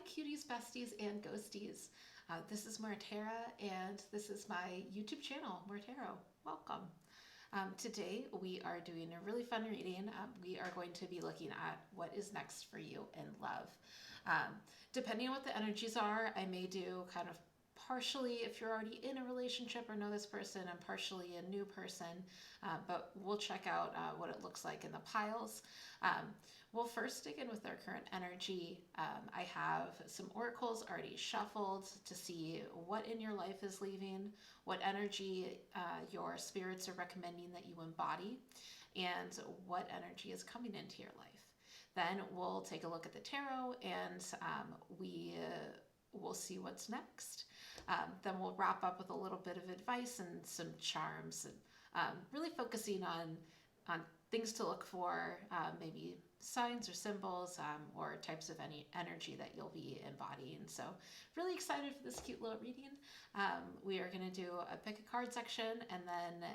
cuties, besties, and ghosties. This is Muertera, and this is my YouTube channel, Muertero. Welcome. Today we are doing a really fun reading. We are going to be looking at what is next for you in love. Depending on what the energies are, I may do kind of partially if you're already in a relationship or know this person, and partially a new person, but we'll check out what it looks like in the piles. We'll first dig in with their current energy. I have some oracles already shuffled to see what in your life is leaving, what energy your spirits are recommending that you embody, and what energy is coming into your life. Then we'll take a look at the tarot, and we'll see what's next. Then we'll wrap up with a little bit of advice and some charms, and really focusing on things to look for, maybe signs or symbols, or types of any energy that you'll be embodying. So really excited for this cute little reading. We are going to do a pick a card section, and then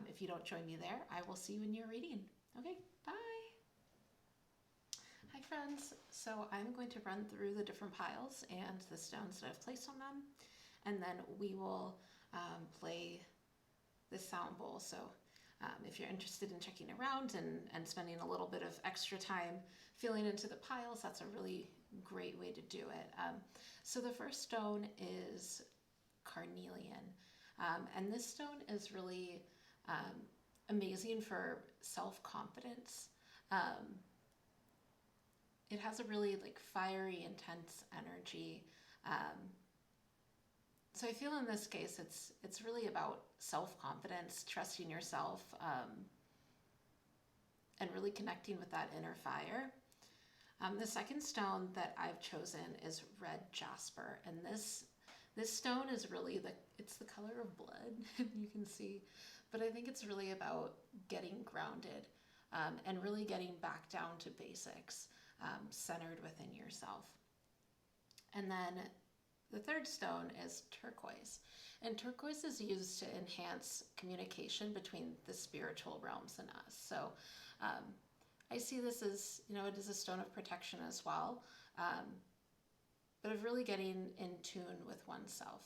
if you don't join me there, I will see you in your reading. Okay, bye. Hi friends, so I'm going to run through the different piles and the stones that I've placed on them, and then we will play the sound bowl. So if you're interested in checking around and spending a little bit of extra time feeling into the piles, that's a really great way to do it. So the first stone is carnelian, and this stone is really amazing for self-confidence. It has a really fiery, intense energy. So I feel in this case, it's really about self-confidence, trusting yourself, and really connecting with that inner fire. The second stone that I've chosen is red jasper, and this stone is really it's the color of blood, you can see, but I think it's really about getting grounded, and really getting back down to basics, centered within yourself. And then the third stone is turquoise, and turquoise is used to enhance communication between the spiritual realms and us. So I see this as, it is a stone of protection as well, but of really getting in tune with oneself.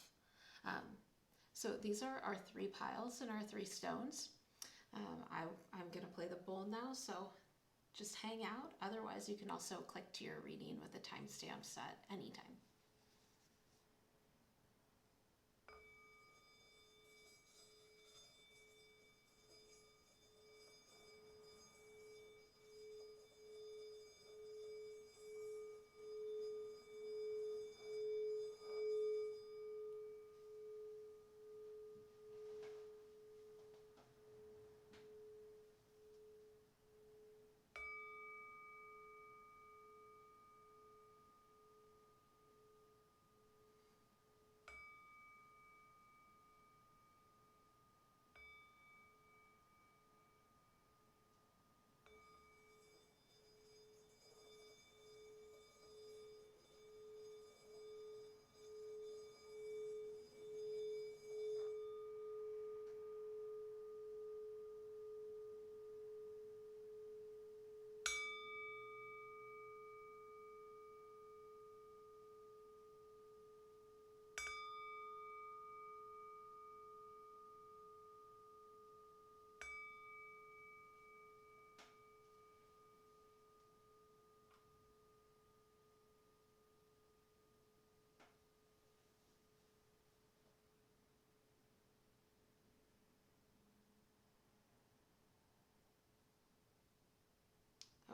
So these are our three piles and our three stones. I'm going to play the bowl now, so just hang out. Otherwise, you can also click to your reading with the timestamps at any time.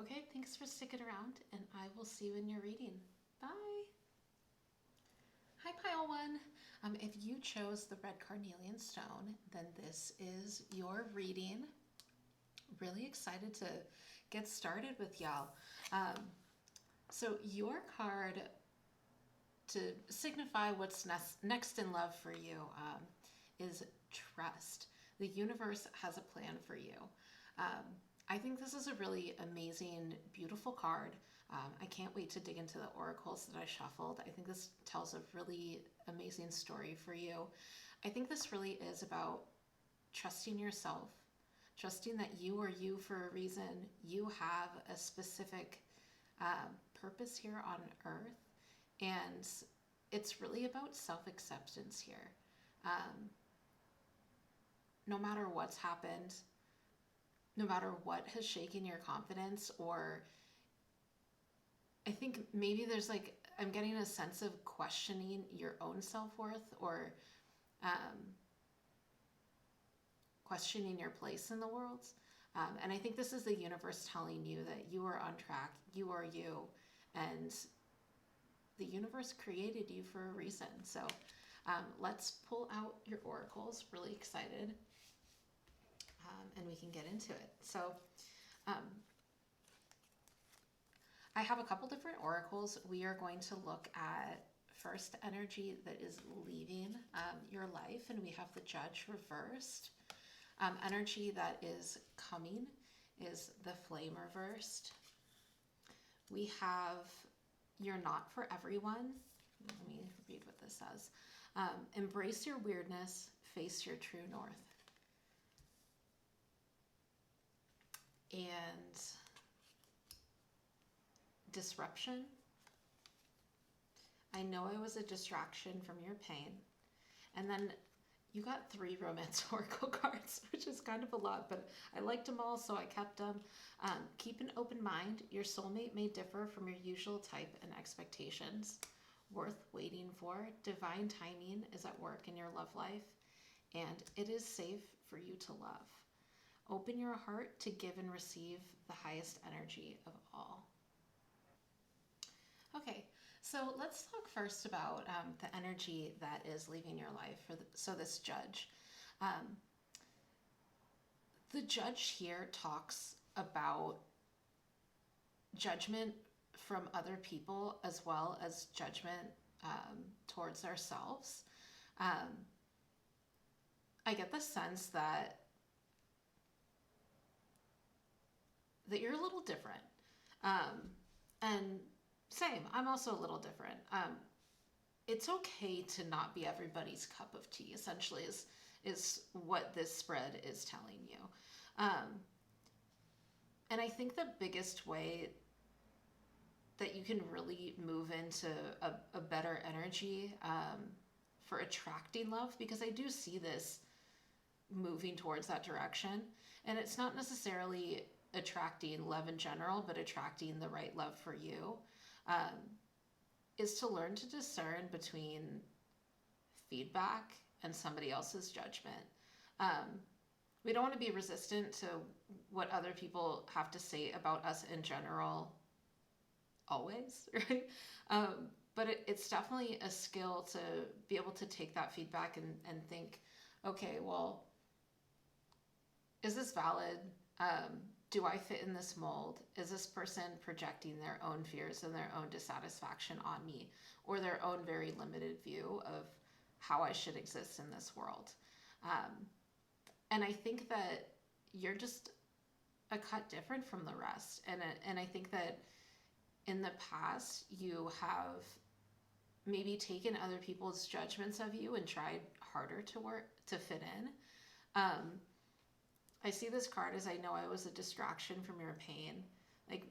Okay, thanks for sticking around, and I will see you in your reading. Bye. Hi, Pile 1. If you chose the red carnelian stone, then this is your reading. Really excited to get started with y'all. So your card to signify what's next in love for you is trust. The universe has a plan for you. I think this is a really amazing, beautiful card. I can't wait to dig into the oracles that I shuffled. I think this tells a really amazing story for you. I think this really is about trusting yourself, trusting that you are you for a reason. You have a specific purpose here on earth, And it's really about self-acceptance here. Um, no matter what's happened, no matter what has shaken your confidence, or I think maybe there's like, I'm getting a sense of questioning your own self-worth, or um, questioning your place in the world. And I think this is the universe telling you that you are on track, you are you, and the universe created you for a reason. So let's pull out your oracles. Really excited. And we can get into it. So um, I have a couple different oracles. We are going to look at first energy that is leaving your life, and we have the Judge reversed. Energy that is coming is the Flame reversed. We have You're Not for Everyone. Let me read what this says. Embrace your weirdness, face your true north. And Disruption. I know I was a distraction from your pain. And then you got 3 romance oracle cards, which is kind of a lot, but I liked them all, so I kept them. Keep an open mind. Your soulmate may differ from your usual type and expectations. Worth waiting for. Divine timing is at work in your love life, and it is safe for you to love. Open your heart to give and receive the highest energy of all. Okay, so let's talk first about the energy that is leaving your life. So this Judge. The Judge here talks about judgment from other people, as well as judgment towards ourselves. I get the sense that you're a little different. And same, I'm also a little different. It's okay to not be everybody's cup of tea, essentially, is what this spread is telling you. And I think the biggest way that you can really move into a better energy for attracting love, because I do see this moving towards that direction, and it's not necessarily attracting love in general, but attracting the right love for you, is to learn to discern between feedback and somebody else's judgment. We don't want to be resistant to what other people have to say about us in general, always, right? But it's definitely a skill to be able to take that feedback and think, okay, well, is this valid? Do I fit in this mold? Is this person projecting their own fears and their own dissatisfaction on me, or their own very limited view of how I should exist in this world? And I think that you're just a cut different from the rest. And I think that in the past, you have maybe taken other people's judgments of you and tried harder to fit in. I see this card as I know I was a distraction from your pain. Like,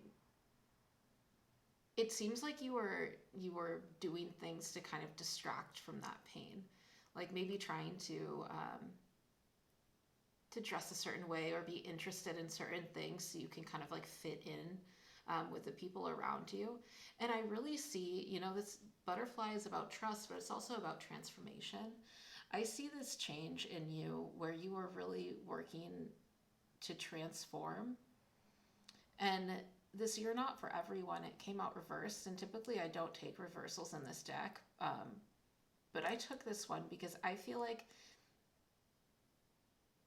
it seems like you were doing things to kind of distract from that pain. Like maybe trying to dress a certain way or be interested in certain things so you can kind of like fit in with the people around you. And I really see, this butterfly is about trust, but it's also about transformation. I see this change in you where you are really working to transform. And this You're Not for Everyone, it came out reversed, and typically I don't take reversals in this deck, but I took this one because I feel like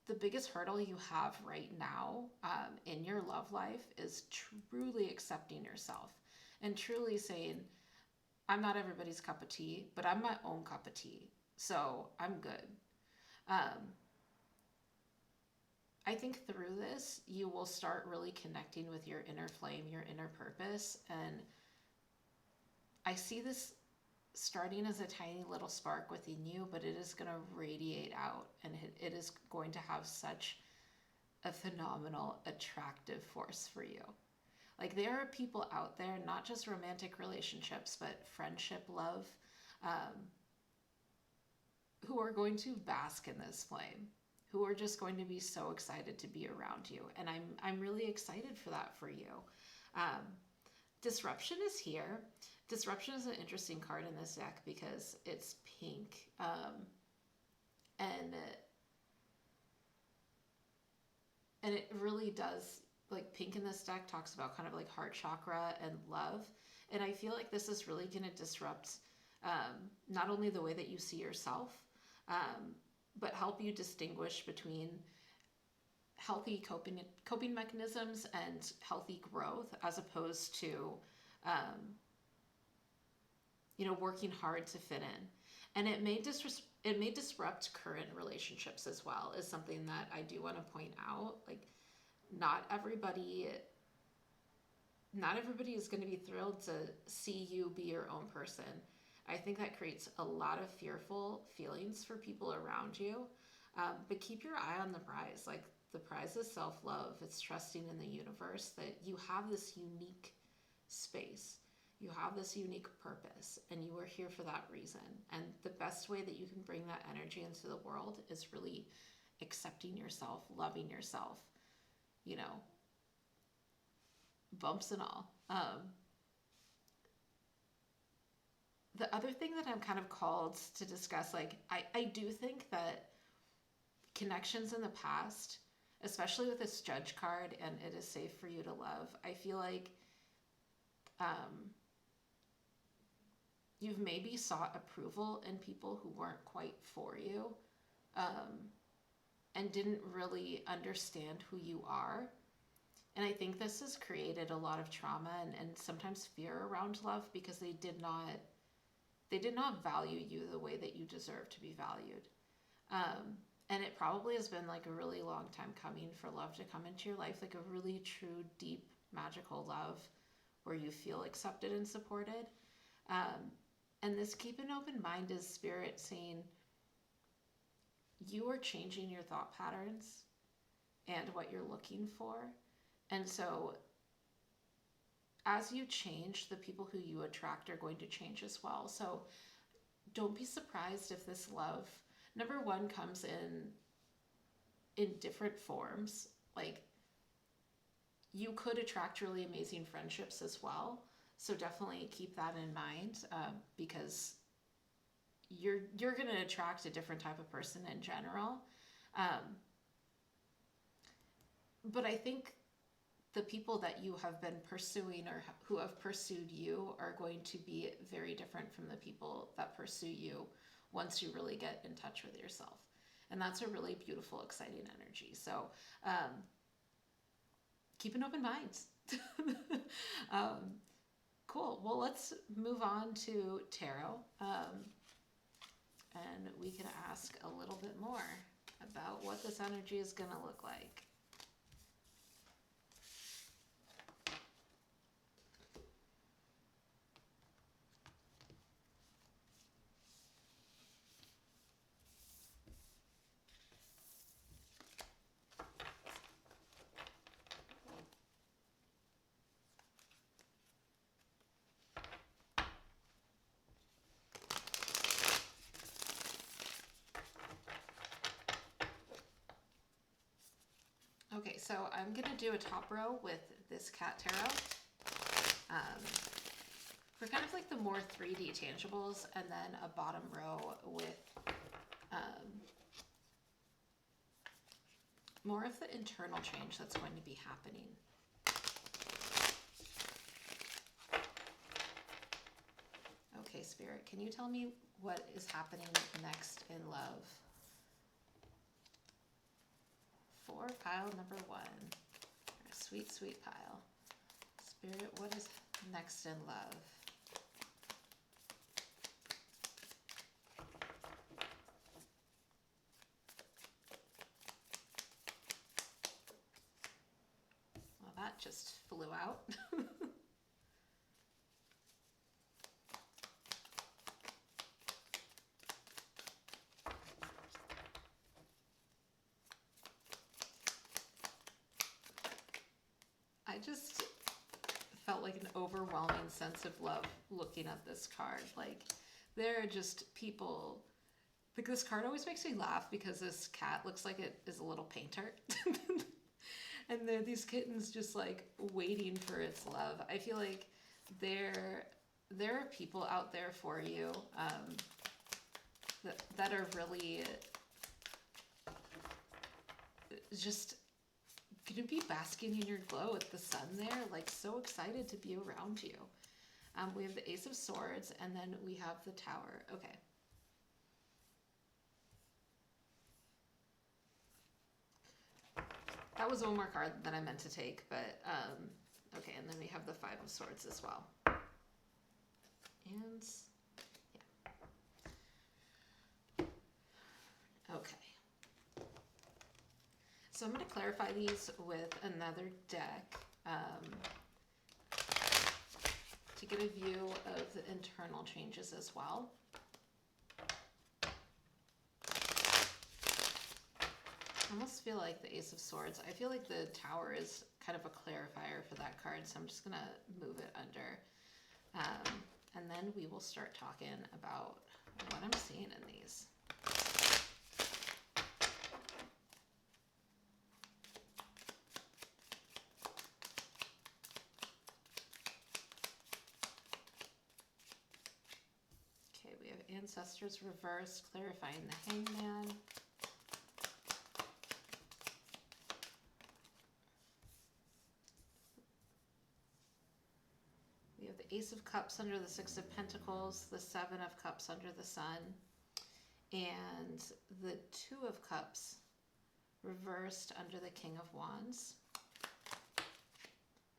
the biggest hurdle you have right now in your love life is truly accepting yourself and truly saying, I'm not everybody's cup of tea, but I'm my own cup of tea, so I'm good. I think through this, you will start really connecting with your inner flame, your inner purpose, and I see this starting as a tiny little spark within you, but it is going to radiate out, and it is going to have such a phenomenal attractive force for you. Like there are people out there, not just romantic relationships, but friendship, love, um, who are going to bask in this flame, who are just going to be so excited to be around you. And I'm really excited for that for you. Um, Disruption is here. Disruption is an interesting card in this deck because it's pink. And it really does, like pink in this deck talks about kind of like heart chakra and love. And I feel like this is really going to disrupt not only the way that you see yourself, but help you distinguish between healthy coping mechanisms and healthy growth, as opposed to, working hard to fit in. And it may disrupt current relationships as well, is something that I do want to point out. Like, not everybody is going to be thrilled to see you be your own person. I think that creates a lot of fearful feelings for people around you. But keep your eye on the prize. Like, the prize is self-love. It's trusting in the universe that you have this unique space. You have this unique purpose, and you are here for that reason. And the best way that you can bring that energy into the world is really accepting yourself, loving yourself, bumps and all. The other thing that I'm kind of called to discuss, like, I do think that connections in the past, especially with this Judge card and it is safe for you to love, I feel like you've maybe sought approval in people who weren't quite for you, and didn't really understand who you are. And I think this has created a lot of trauma and sometimes fear around love, because they did not value you the way that you deserve to be valued. And it probably has been like a really long time coming for love to come into your life, like a really true, deep, magical love where you feel accepted and supported. And this keep an open mind is spirit saying you are changing your thought patterns and what you're looking for. And so as you change, the people who you attract are going to change as well. So don't be surprised if this love, number one, comes in different forms. Like, you could attract really amazing friendships as well. So definitely keep that in mind, because you're going to attract a different type of person in general. But I think the people that you have been pursuing or who have pursued you are going to be very different from the people that pursue you once you really get in touch with yourself. And that's a really beautiful, exciting energy. So keep an open mind. Cool. Well, let's move on to tarot. And we can ask a little bit more about what this energy is going to look like. Okay, so I'm going to do a top row with this cat tarot for kind of like the more 3D tangibles, and then a bottom row with more of the internal change that's going to be happening. Okay, Spirit, can you tell me what is happening next in love? For pile number one. A sweet, sweet pile. Spirit, what is next in love? Well, that just flew out. felt like an overwhelming sense of love looking at this card. Like, there are just people. Like, this card always makes me laugh because this cat looks like it is a little painter. And there are these kittens just like waiting for its love. I feel like there are people out there for you that are really just gonna be basking in your glow with the sun there, like so excited to be around you. We have the Ace of Swords, and then we have the Tower. Okay. That was one more card that I meant to take, but okay, and then we have the Five of Swords as well. And yeah. Okay. So I'm going to clarify these with another deck to get a view of the internal changes as well. I almost feel like the Ace of Swords. I feel like the Tower is kind of a clarifier for that card, so I'm just going to move it under. And then we will start talking about what I'm seeing in these. Okay, we have Ancestors reversed, clarifying the Hangman. Ace of Cups under the Six of Pentacles, the Seven of Cups under the Sun, and the Two of Cups reversed under the King of Wands.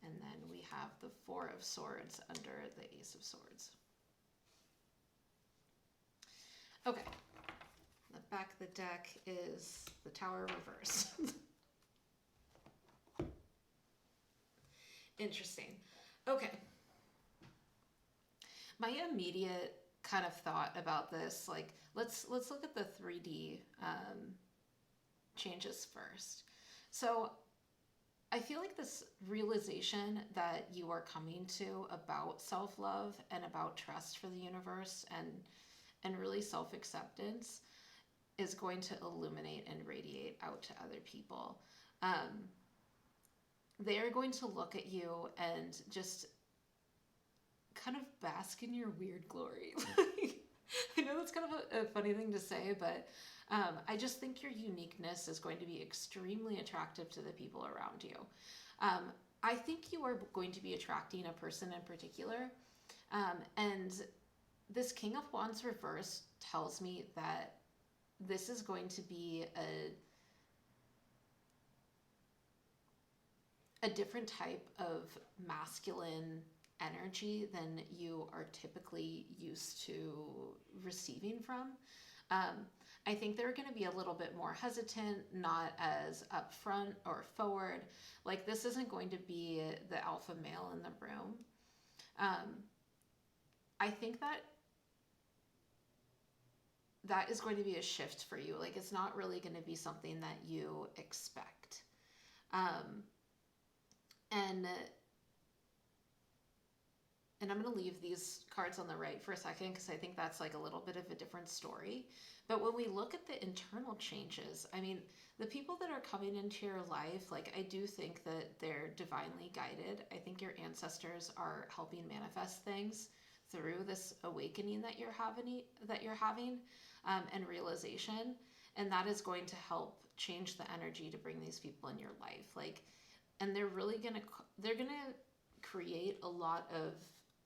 And then we have the Four of Swords under the Ace of Swords. Okay, the back of the deck is the Tower reversed. Interesting. Okay. My immediate kind of thought about this, like, let's look at the 3D changes first. So I feel like this realization that you are coming to about self-love and about trust for the universe and really self-acceptance is going to illuminate and radiate out to other people. They are going to look at you and just kind of bask in your weird glory. I know that's kind of a funny thing to say, but I just think your uniqueness is going to be extremely attractive to the people around you. I think you are going to be attracting a person in particular. And this King of Wands reverse tells me that this is going to be a different type of masculine energy than you are typically used to receiving from. I think they're going to be a little bit more hesitant, not as upfront or forward. Like, this isn't going to be the alpha male in the room. I think that is going to be a shift for you. Like, it's not really going to be something that you expect. And I'm going to leave these cards on the right for a second because I think that's like a little bit of a different story. But when we look at the internal changes, I mean, the people that are coming into your life, like, I do think that they're divinely guided. I think your ancestors are helping manifest things through this awakening that you're having, and realization. And that is going to help change the energy to bring these people in your life. Like, and they're going to create a lot of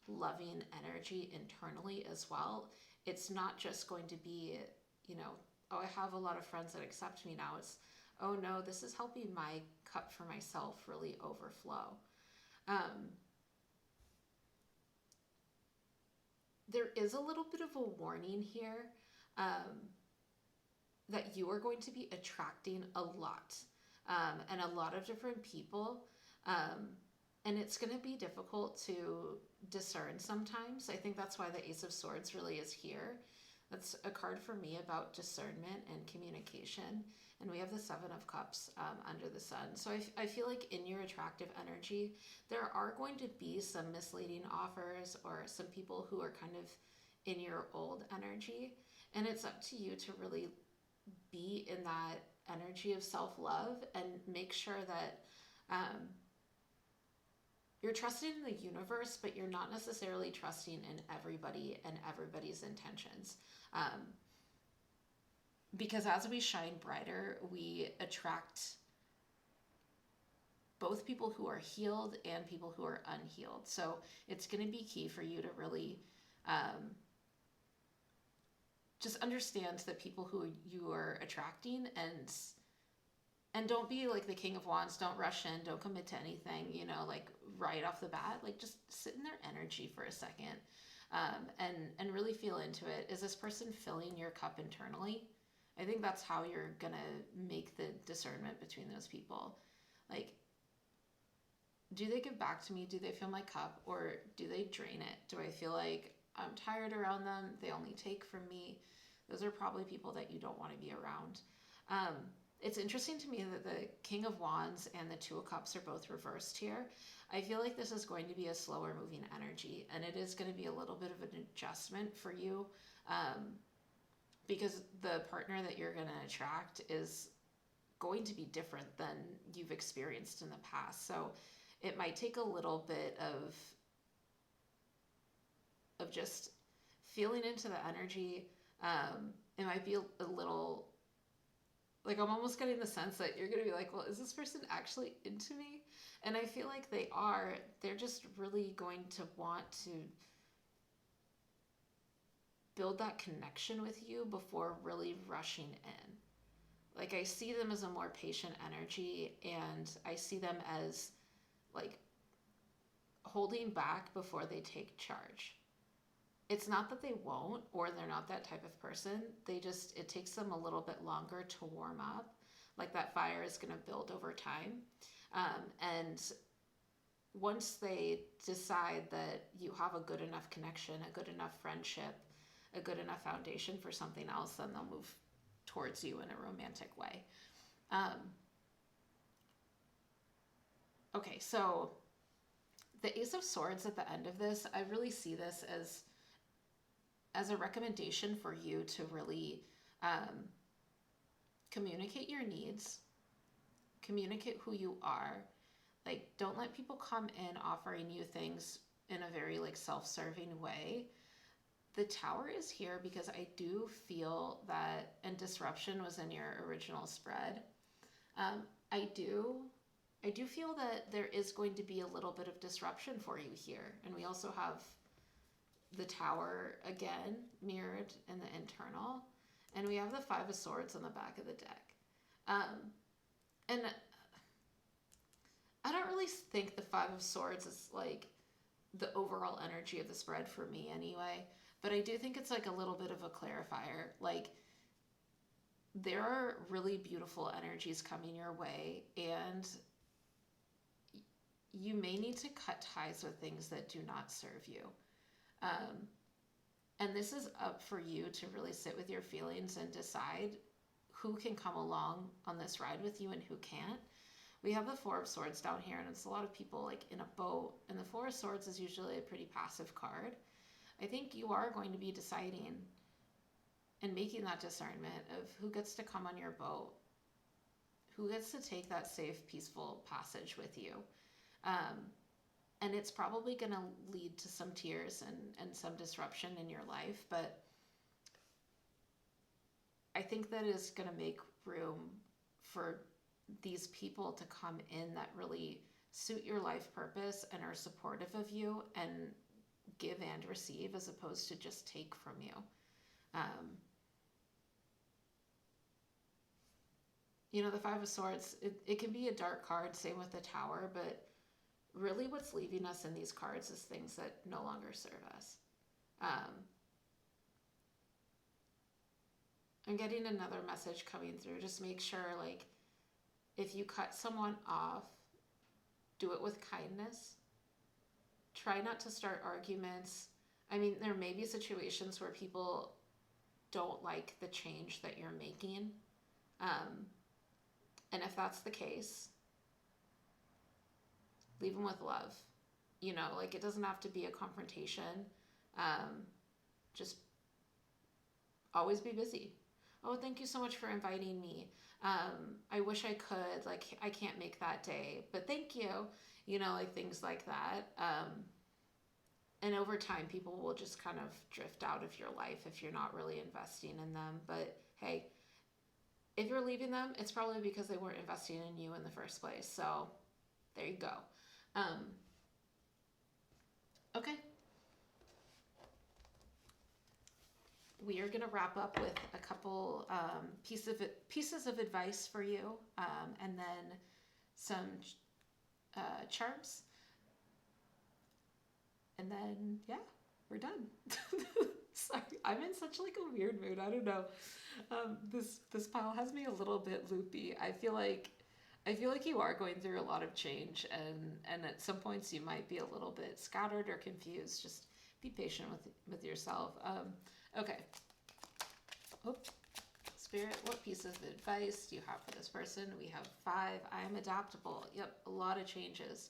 loving energy internally as well. It's not just going to be, oh, I have a lot of friends that accept me now. It's, oh no, this is helping my cup for myself really overflow. There is a little bit of a warning here that you are going to be attracting a lot and a lot of different people. And it's going to be difficult to discern sometimes. I think that's why the Ace of Swords really is here. That's a card for me about discernment and communication. And we have the Seven of Cups under the sun. So I feel like in your attractive energy, there are going to be some misleading offers or some people who are kind of in your old energy. And it's up to you to really be in that energy of self-love and make sure that you're trusting in the universe, but you're not necessarily trusting in everybody and everybody's intentions. Because as we shine brighter, we attract both people who are healed and people who are unhealed. So it's going to be key for you to really just understand the people who you are attracting, and don't be like the King of Wands. Don't rush in. Don't commit to anything, like right off the bat. Like just sit in their energy for a second, and really feel into it. Is this person filling your cup internally? I think that's how you're going to make the discernment between those people. Like, do they give back to me? Do they fill my cup, or do they drain it? Do I feel like I'm tired around them? They only take from me. Those are probably people that you don't want to be around. It's interesting to me that the King of Wands and the Two of Cups are both reversed here. I feel like this is going to be a slower moving energy, and it is going to be a little bit of an adjustment for you, because the partner that you're going to attract is going to be different than you've experienced in the past. So it might take a little bit of just feeling into the energy. It might be a little, like, I'm almost getting the sense that you're going to be like, well, is this person actually into me? And I feel like they are. They're just really going to want to build that connection with you before really rushing in. Like, I see them as a more patient energy, and I see them as like holding back before they take charge. It's not that they won't, or they're not that type of person. It takes them a little bit longer to warm up. Like, that fire is going to build over time. And once they decide that you have a good enough connection, a good enough friendship, a good enough foundation for something else, then they'll move towards you in a romantic way. Okay, so the Ace of Swords at the end of this, I really see this as a recommendation for you to really communicate your needs, communicate who you are. Like, don't let people come in offering you things in a very like self-serving way. The Tower is here because I do feel that, and disruption was in your original spread. I do feel that there is going to be a little bit of disruption for you here. And we also have the Tower again mirrored in the internal, and we have the Five of Swords on the back of the deck. And I don't really think the Five of Swords is like the overall energy of the spread for me anyway, but I do think it's like a little bit of a clarifier. Like, there are really beautiful energies coming your way, and you may need to cut ties with things that do not serve you. And this is up for you to really sit with your feelings and decide who can come along on this ride with you and who can't. We have the Four of Swords down here, and it's a lot of people like in a boat, and the Four of Swords is usually a pretty passive card. I think you are going to be deciding and making that discernment of who gets to come on your boat, who gets to take that safe, peaceful passage with you. And it's probably going to lead to some tears and some disruption in your life, but I think that is going to make room for these people to come in that really suit your life purpose and are supportive of you and give and receive, as opposed to just take from you. The Five of Swords, it can be a dark card, same with the Tower, but really what's leaving us in these cards is things that no longer serve us. I'm getting another message coming through. Just make sure, like, if you cut someone off, do it with kindness. Try not to start arguments. I mean, there may be situations where people don't like the change that you're making. And if that's the case, leave them with love. You know, like, it doesn't have to be a confrontation. Just always be busy. Oh, thank you so much for inviting me. I wish I could, like, I can't make that day, but thank you. You know, like, things like that. And over time, people will just kind of drift out of your life if you're not really investing in them. But hey, if you're leaving them, it's probably because they weren't investing in you in the first place. So there you go. Okay. We are going to wrap up with a couple pieces of advice for you, and then some charms. And then, yeah, we're done. Sorry, I'm in such like a weird mood. I don't know. This pile has me a little bit loopy. I feel like you are going through a lot of change, and at some points you might be a little bit scattered or confused. Just be patient with yourself. Okay. Oh, Spirit, what pieces of advice do you have for this person? We have 5. I am adaptable. Yep, a lot of changes.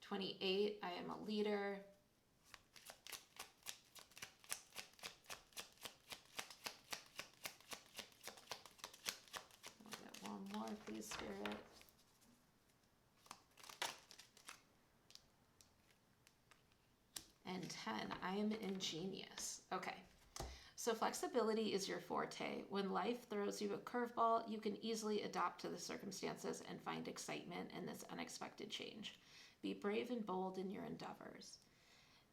28. I am a leader. I'll get one more, please, Spirit. And 10. I am ingenious. Okay. So flexibility is your forte. When life throws you a curveball, you can easily adapt to the circumstances and find excitement in this unexpected change. Be brave and bold in your endeavors.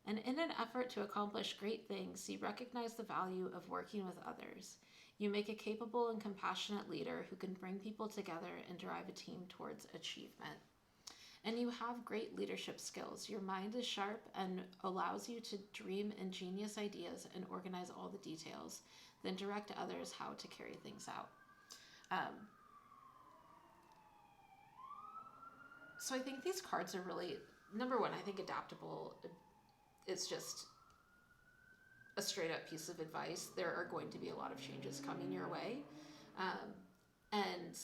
And in an effort to accomplish great things, you recognize the value of working with others. You make a capable and compassionate leader who can bring people together and drive a team towards achievement. And you have great leadership skills. Your mind is sharp and allows you to dream ingenious ideas and organize all the details, then direct others how to carry things out. So I think these cards are really, number one, I think adaptable, it's just a straight up piece of advice. There are going to be a lot of changes coming your way. And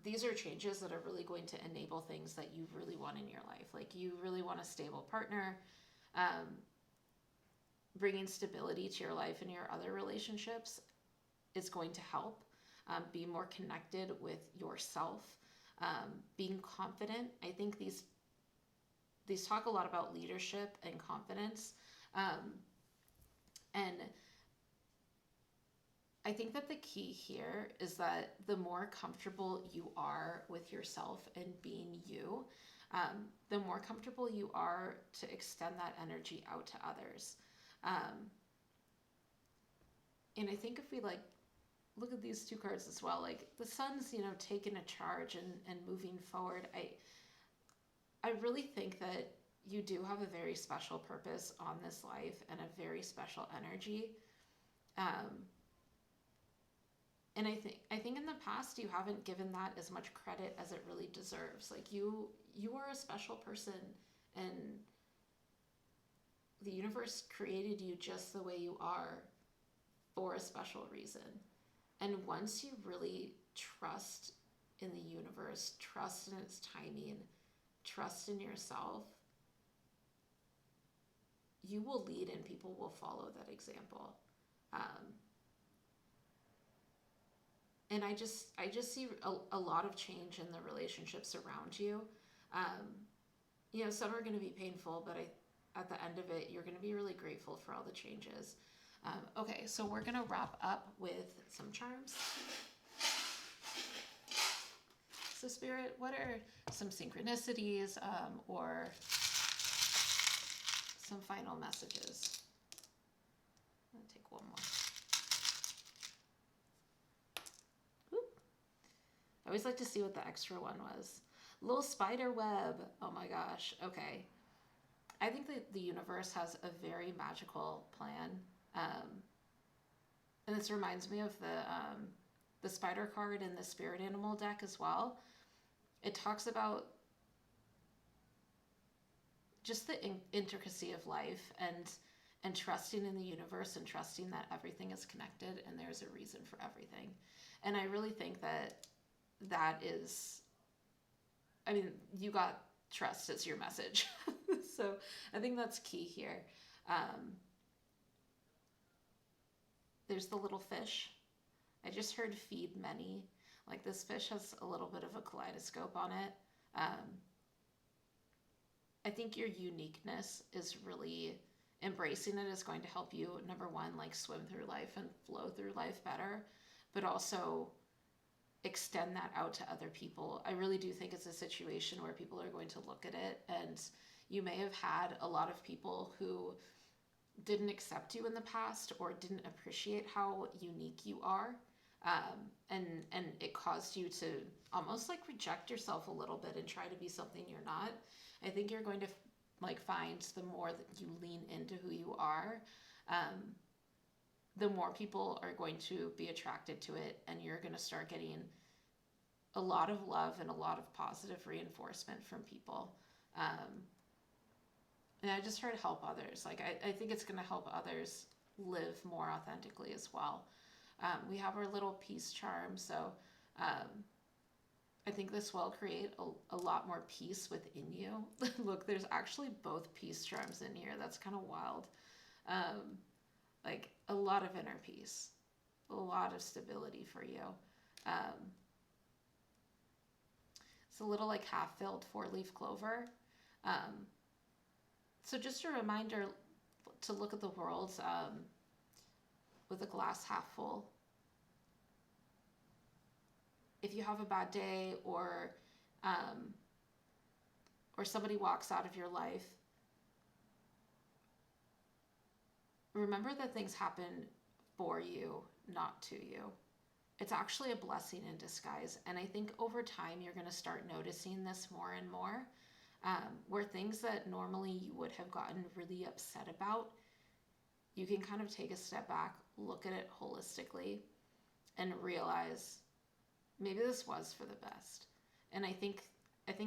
these are changes that are really going to enable things that you really want in your life. Like, you really want a stable partner. Bringing stability to your life and your other relationships is going to help. Be more connected with yourself. Being confident. I think these talk a lot about leadership and confidence. And I think that the key here is that the more comfortable you are with yourself and being you, the more comfortable you are to extend that energy out to others. And I think if we like look at these 2 cards as well, like the sun's, taking a charge and moving forward. I really think that you do have a very special purpose on this life and a very special energy. And I think in the past you haven't given that as much credit as it really deserves. Like, you are a special person, and the universe created you just the way you are for a special reason. And once you really trust in the universe, trust in its timing, trust in yourself, you will lead and people will follow that example. And I just see a lot of change in the relationships around you. Some are going to be painful, but at the end of it, you're going to be really grateful for all the changes. Okay, so we're going to wrap up with some charms. So Spirit, what are some synchronicities or some final messages? I'm going to take one more. I always like to see what the extra one was. Little spider web. Oh my gosh. Okay. I think that the universe has a very magical plan. And this reminds me of the spider card in the spirit animal deck as well. It talks about just the intricacy of life and and trusting in the universe and trusting that everything is connected and there's a reason for everything. And I really think that that is, I mean, you got trust as your message. So I think that's key here. There's the little fish. I just heard feed many. Like this fish has a little bit of a kaleidoscope on it. I think your uniqueness is really embracing it is going to help you, number one, like swim through life and flow through life better, but also extend that out to other people. I really do think it's a situation where people are going to look at it, and you may have had a lot of people who didn't accept you in the past or didn't appreciate how unique you are. And it caused you to almost like reject yourself a little bit and try to be something you're not. I think you're going to like find the more that you lean into who you are, the more people are going to be attracted to it, and you're going to start getting a lot of love and a lot of positive reinforcement from people. And I just heard help others. Like I think it's going to help others live more authentically as well. We have our little peace charm, so I think this will create a lot more peace within you. Look, there's actually both peace charms in here. That's kind of wild. Like a lot of inner peace, a lot of stability for you. It's a little like half-filled 4-leaf clover. So just a reminder to look at the world with a glass half full. If you have a bad day or somebody walks out of your life, remember that things happen for you, not to you. It's actually a blessing in disguise. And I think over time, you're going to start noticing this more and more, where things that normally you would have gotten really upset about, you can kind of take a step back, look at it holistically, and realize maybe this was for the best. And I think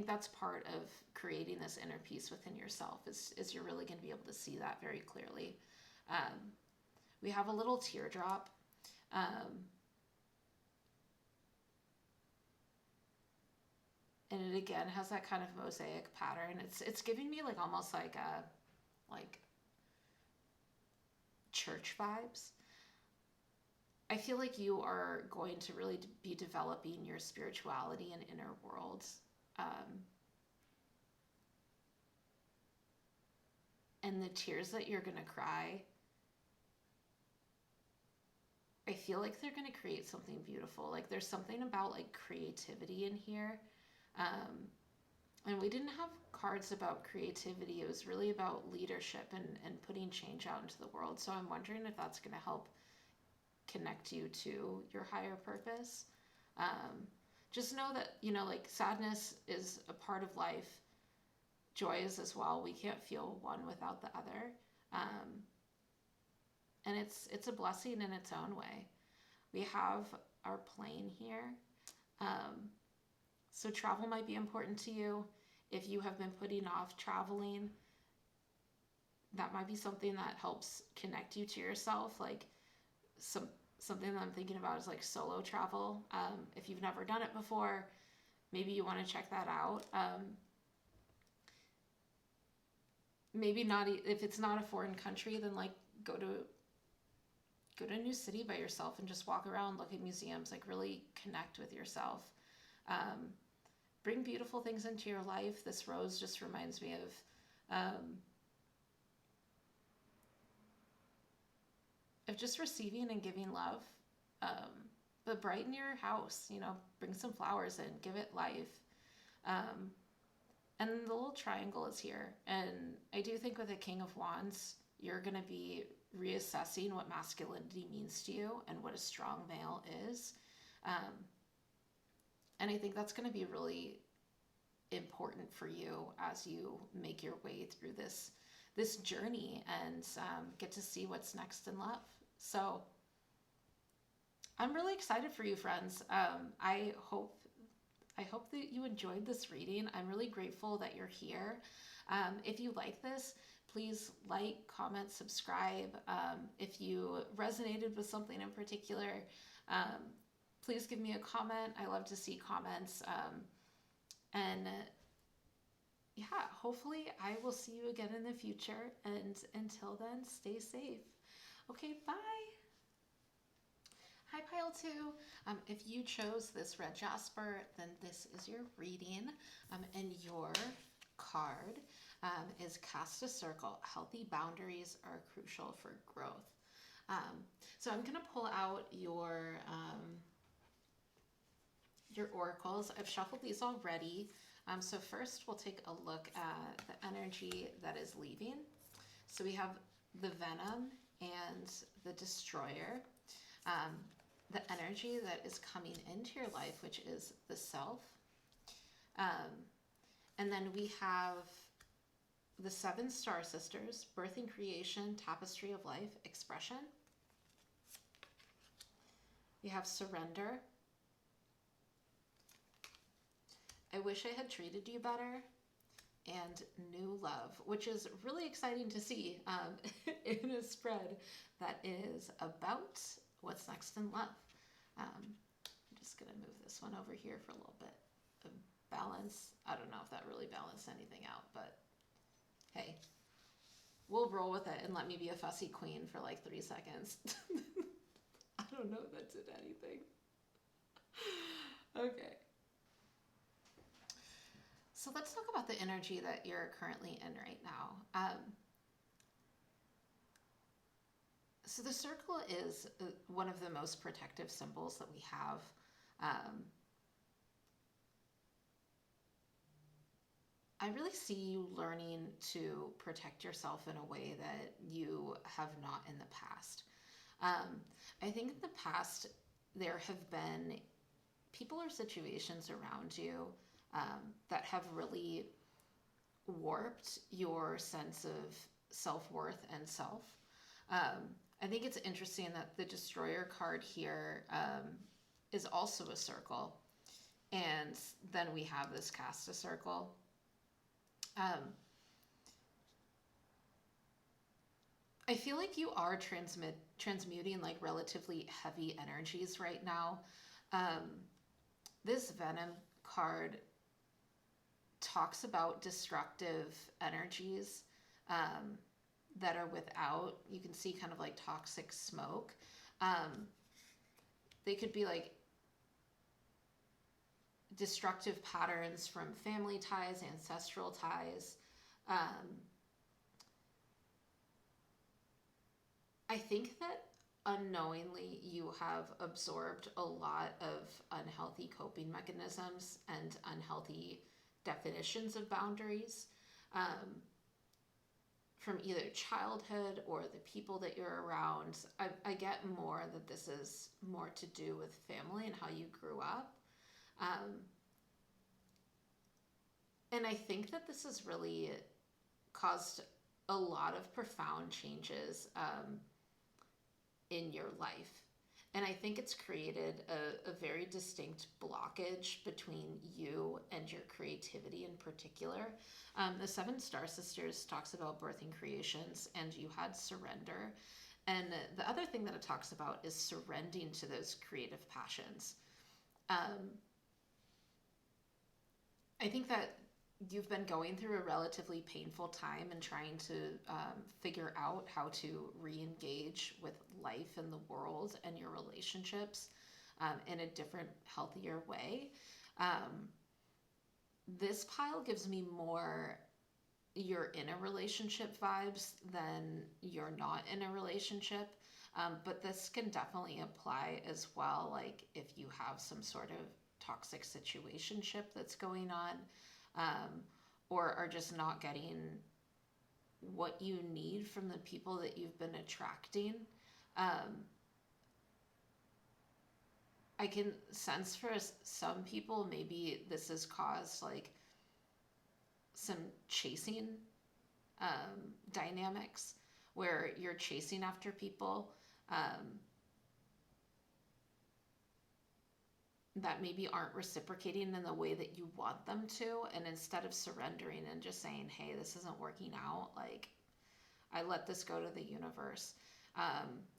that's part of creating this inner peace within yourself is you're really going to be able to see that very clearly. We have a little teardrop. And it again has that kind of mosaic pattern. It's giving me like almost like church vibes. I feel like you are going to really be developing your spirituality and inner worlds. And the tears that you're going to cry, I feel like they're going to create something beautiful. Like there's something about like creativity in here. And we didn't have cards about creativity. It was really about leadership and putting change out into the world. So I'm wondering if that's going to help connect you to your higher purpose. Just know that, like sadness is a part of life. Joy is as well. We can't feel one without the other. And it's a blessing in its own way. We have our plane here. So travel might be important to you. If you have been putting off traveling, that might be something that helps connect you to yourself. Like something that I'm thinking about is like solo travel. If you've never done it before, maybe you want to check that out. Maybe not, if it's not a foreign country, then like go to a new city by yourself and just walk around, look at museums, like really connect with yourself. Bring beautiful things into your life. This rose just reminds me of just receiving and giving love. But brighten your house, bring some flowers in, give it life. And the little triangle is here. And I do think with the King of Wands, you're going to be reassessing what masculinity means to you and what a strong male is. And I think that's going to be really important for you as you make your way through this journey and get to see what's next in love. So I'm really excited for you, friends. I hope that you enjoyed this reading. I'm really grateful that you're here. If you like this, Please like, comment, subscribe. If you resonated with something in particular, um, please give me a comment. I love to see comments. And yeah, hopefully I will see you again in the future. And until then, stay safe. Okay, bye. Hi, Pile 2. If you chose this red jasper, then this is your reading. And your card is Cast a Circle. Healthy boundaries are crucial for growth. So I'm going to pull out your oracles. I've shuffled these already. So first we'll take a look at the energy that is leaving. So we have the Venom and the Destroyer. The energy that is coming into your life, which is the Self. And then we have the 7 Star Sisters, Birthing Creation, Tapestry of Life, Expression. We have Surrender. I wish I had treated you better. And New Love, which is really exciting to see in a spread that is about what's next in love. I'm just going to move this one over here for a little bit of balance. I don't know if that really balanced anything out, but hey, we'll roll with it and let me be a fussy queen for like 3 seconds. I don't know if that did anything. Okay. So let's talk about the energy that you're currently in right now. So the circle is one of the most protective symbols that we have. I really see you learning to protect yourself in a way that you have not in the past. I think in the past there have been people or situations around you that have really warped your sense of self-worth and self. I think it's interesting that the Destroyer card here is also a circle. And then we have this Cast a Circle. I feel like you are transmuting like relatively heavy energies right now. This Venom card talks about destructive energies that are without. You can see kind of like toxic smoke. They could be like destructive patterns from family ties, ancestral ties. I think that unknowingly you have absorbed a lot of unhealthy coping mechanisms and unhealthy definitions of boundaries from either childhood or the people that you're around. I get more that this is more to do with family and how you grew up. And I think that this has really caused a lot of profound changes in your life. And I think it's created a very distinct blockage between you and your creativity in particular. The 7 Star Sisters talks about birthing creations, and you had surrender. And the other thing that it talks about is surrendering to those creative passions. I think that you've been going through a relatively painful time and trying to figure out how to re-engage with life and the world and your relationships in a different, healthier way. This pile gives me more you're in a relationship vibes than you're not in a relationship. But this can definitely apply as well, like if you have some sort of toxic situationship that's going on, or are just not getting what you need from the people that you've been attracting. I can sense for some people, maybe this has caused like some chasing dynamics where you're chasing after people that maybe aren't reciprocating in the way that you want them to. And instead of surrendering and just saying, hey, this isn't working out, like I let this go to the universe.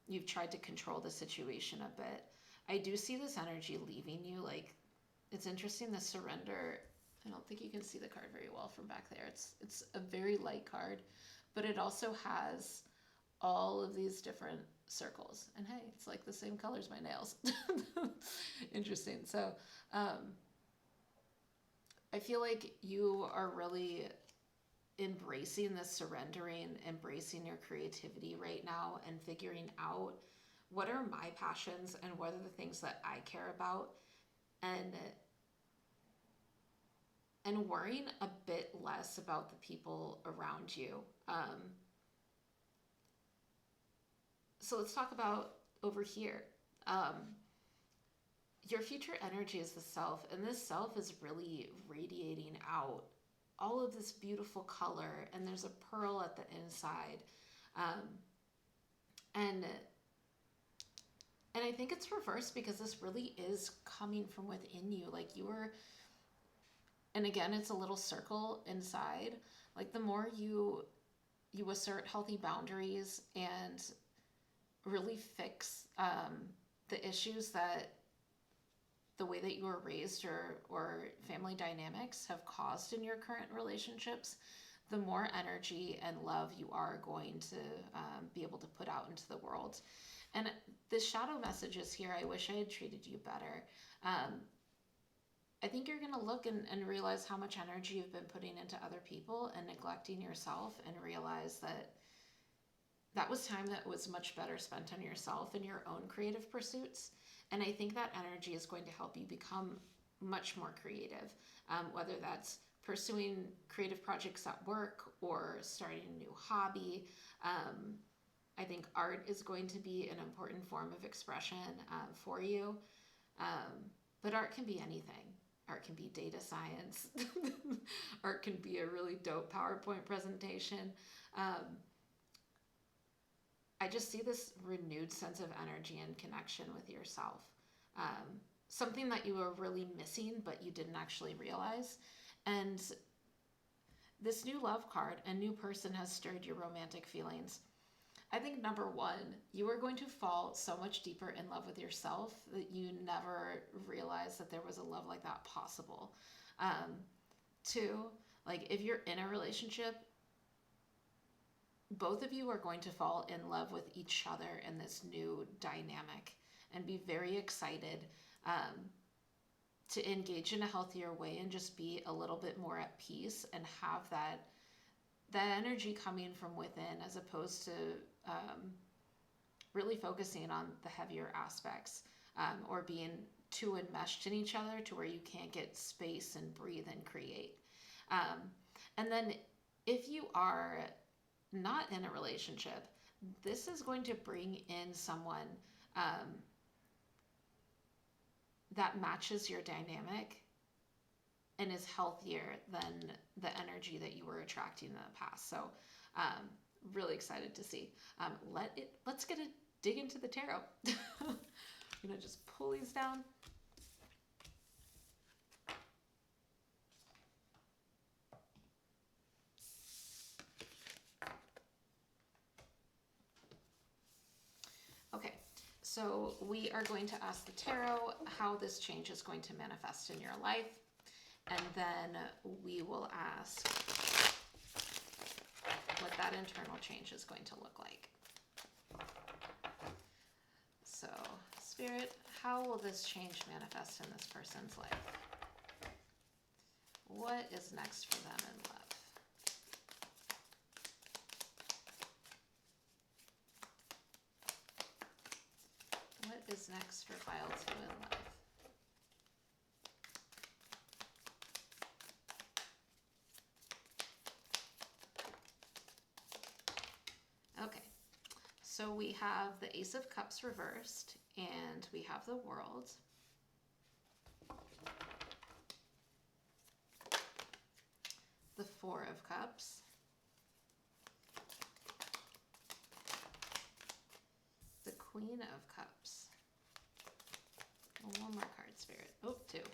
You've tried to control the situation a bit. I do see this energy leaving you. Like, it's interesting, the surrender. I don't think you can see the card very well from back there. It's a very light card, but it also has all of these different circles. And hey, it's like the same color as my nails. Interesting. So I feel like you are really embracing this surrendering, embracing your creativity right now, and figuring out what are my passions and what are the things that I care about, and worrying a bit less about the people around you. So let's talk about over here. Your future energy is the self, and this self is really radiating out all of this beautiful color, and there's a pearl at the inside. And I think it's reversed because this really is coming from within you. Like, you are, and again, it's a little circle inside. Like, the more you assert healthy boundaries and really fix the issues that the way that you were raised or family dynamics have caused in your current relationships, the more energy and love you are going to be able to put out into the world. And this shadow message is here. I wish I had treated you better. I think you're going to look and realize how much energy you've been putting into other people and neglecting yourself, and realize that was time that was much better spent on yourself and your own creative pursuits. And I think that energy is going to help you become much more creative, whether that's pursuing creative projects at work or starting a new hobby. I think art is going to be an important form of expression for you. But art can be anything. Art can be data science. Art can be a really dope PowerPoint presentation. I just see this renewed sense of energy and connection with yourself. Something that you were really missing, but you didn't actually realize. And this new love card, a new person has stirred your romantic feelings. I think number one, you are going to fall so much deeper in love with yourself that you never realized that there was a love like that possible. Two, like, if you're in a relationship, both of you are going to fall in love with each other in this new dynamic, and be very excited to engage in a healthier way and just be a little bit more at peace and have that energy coming from within, as opposed to really focusing on the heavier aspects, or being too enmeshed in each other to where you can't get space and breathe and create. And then if you are not in a relationship, this is going to bring in someone that matches your dynamic and is healthier than the energy that you were attracting in the past. So really excited to see. Let's dig into the tarot. I'm gonna just pull these down. Okay, so we are going to ask the tarot how this change is going to manifest in your life, and then we will ask what that internal change is going to look like. So, Spirit, how will this change manifest in this person's life? What is next for them in love? What is next for Pile 2 in love? Okay, so we have the Ace of Cups reversed, and we have the World. The Four of Cups. The Queen of Cups. One more card, Spirit. Oh, two.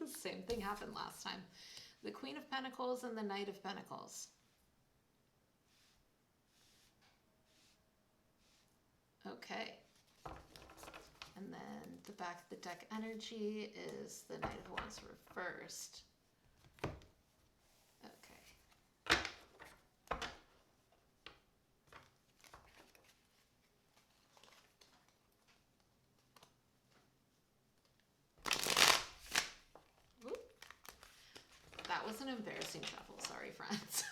Same thing happened last time. The Queen of Pentacles and the Knight of Pentacles. Okay. And then the back of the deck energy is the Knight of Wands reversed. Okay. Whoop. That was an embarrassing shuffle. Sorry, friends.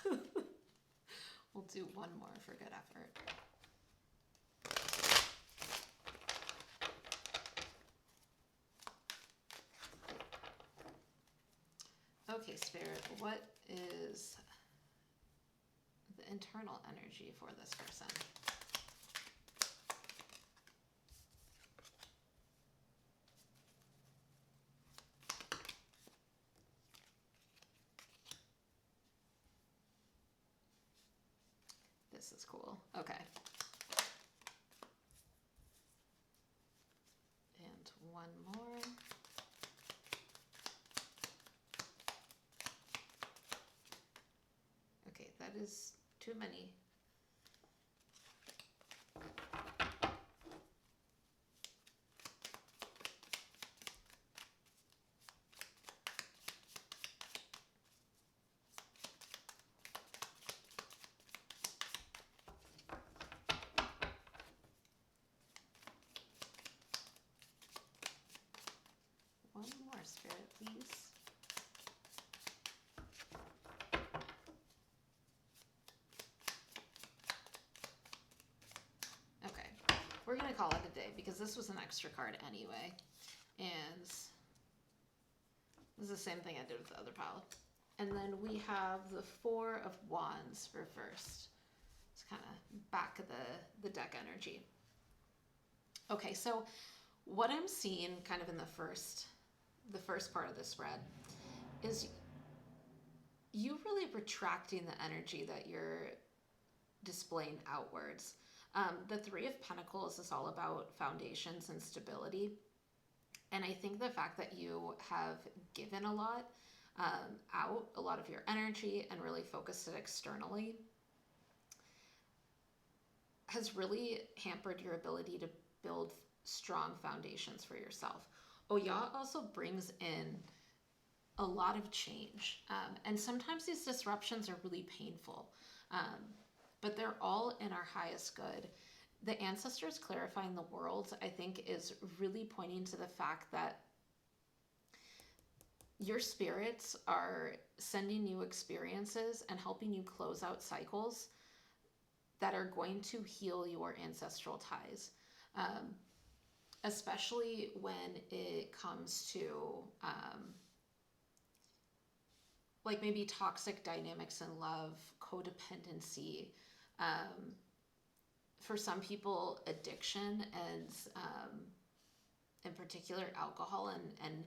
We'll do one more for good effort. Okay, Spirit, what is the internal energy for this person? This is cool. Okay. And one more. Okay, that is too many. One more, Spirit, please. Okay, we're gonna call it a day because this was an extra card anyway. And this is the same thing I did with the other pile. And then we have the Four of Wands reversed. It's kind of back of the deck energy. Okay, so what I'm seeing kind of in the first part of the spread is you really retracting the energy that you're displaying outwards. The Three of Pentacles is all about foundations and stability. And I think the fact that you have given a lot out, a lot of your energy, and really focused it externally has really hampered your ability to build strong foundations for yourself. Oya also brings in a lot of change. And sometimes these disruptions are really painful, but they're all in our highest good. The ancestors clarifying the world, I think, is really pointing to the fact that your spirits are sending you experiences and helping you close out cycles that are going to heal your ancestral ties. Especially when it comes to like maybe toxic dynamics in love, codependency, for some people, addiction, and in particular alcohol, and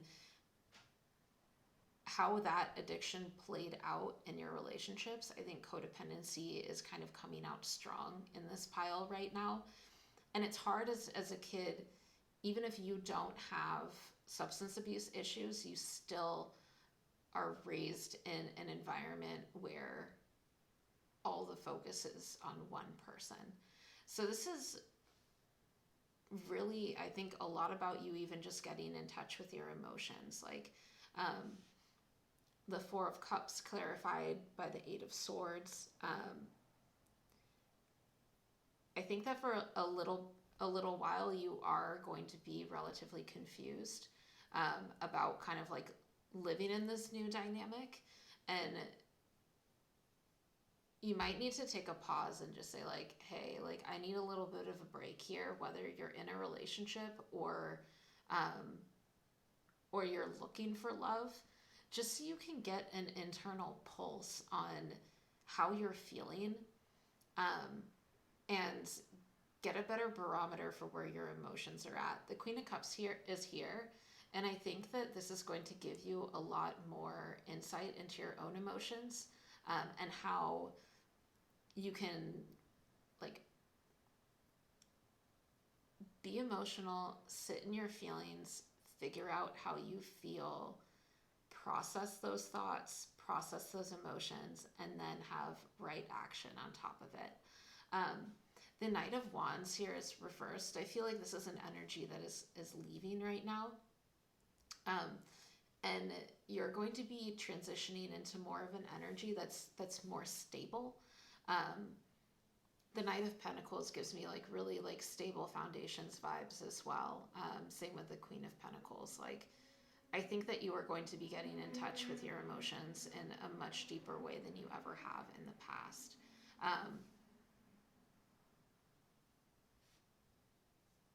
how that addiction played out in your relationships. I think codependency is kind of coming out strong in this pile right now. And it's hard as a kid, even if you don't have substance abuse issues, you still are raised in an environment where all the focus is on one person. So this is really, I think, a lot about you even just getting in touch with your emotions. Like the Four of Cups clarified by the Eight of Swords. I think that for a little while you are going to be relatively confused about kind of like living in this new dynamic, and you might need to take a pause and just say like, hey, like I need a little bit of a break here, whether you're in a relationship or you're looking for love, just so you can get an internal pulse on how you're feeling, and get a better barometer for where your emotions are at. The Queen of Cups is here, and I think that this is going to give you a lot more insight into your own emotions, and how you can like be emotional, sit in your feelings, figure out how you feel, process those thoughts, process those emotions, and then have right action on top of it. The Knight of Wands here is reversed. I feel like this is an energy that is leaving right now. And you're going to be transitioning into more of an energy that's more stable. The Knight of Pentacles gives me like really like stable foundations vibes as well. Same with the Queen of Pentacles. Like, I think that you are going to be getting in touch with your emotions in a much deeper way than you ever have in the past.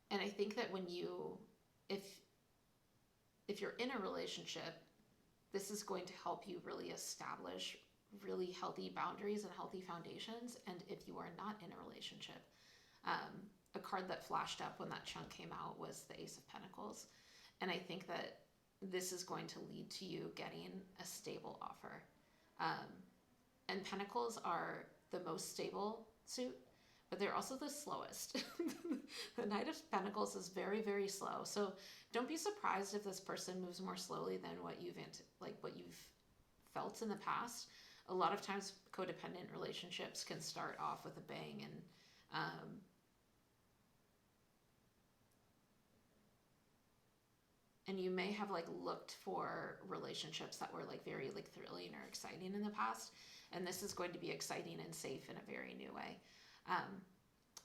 And I think that when you, if you're in a relationship, this is going to help you really establish really healthy boundaries and healthy foundations. And if you are not in a relationship, a card that flashed up when that chunk came out was the Ace of Pentacles. And I think that this is going to lead to you getting a stable offer. And Pentacles are the most stable suit, but they're also the slowest. The Knight of Pentacles is very, very slow. So don't be surprised if this person moves more slowly than what you've felt in the past. A lot of times codependent relationships can start off with a bang, and you may have like looked for relationships that were like very like thrilling or exciting in the past, and this is going to be exciting and safe in a very new way.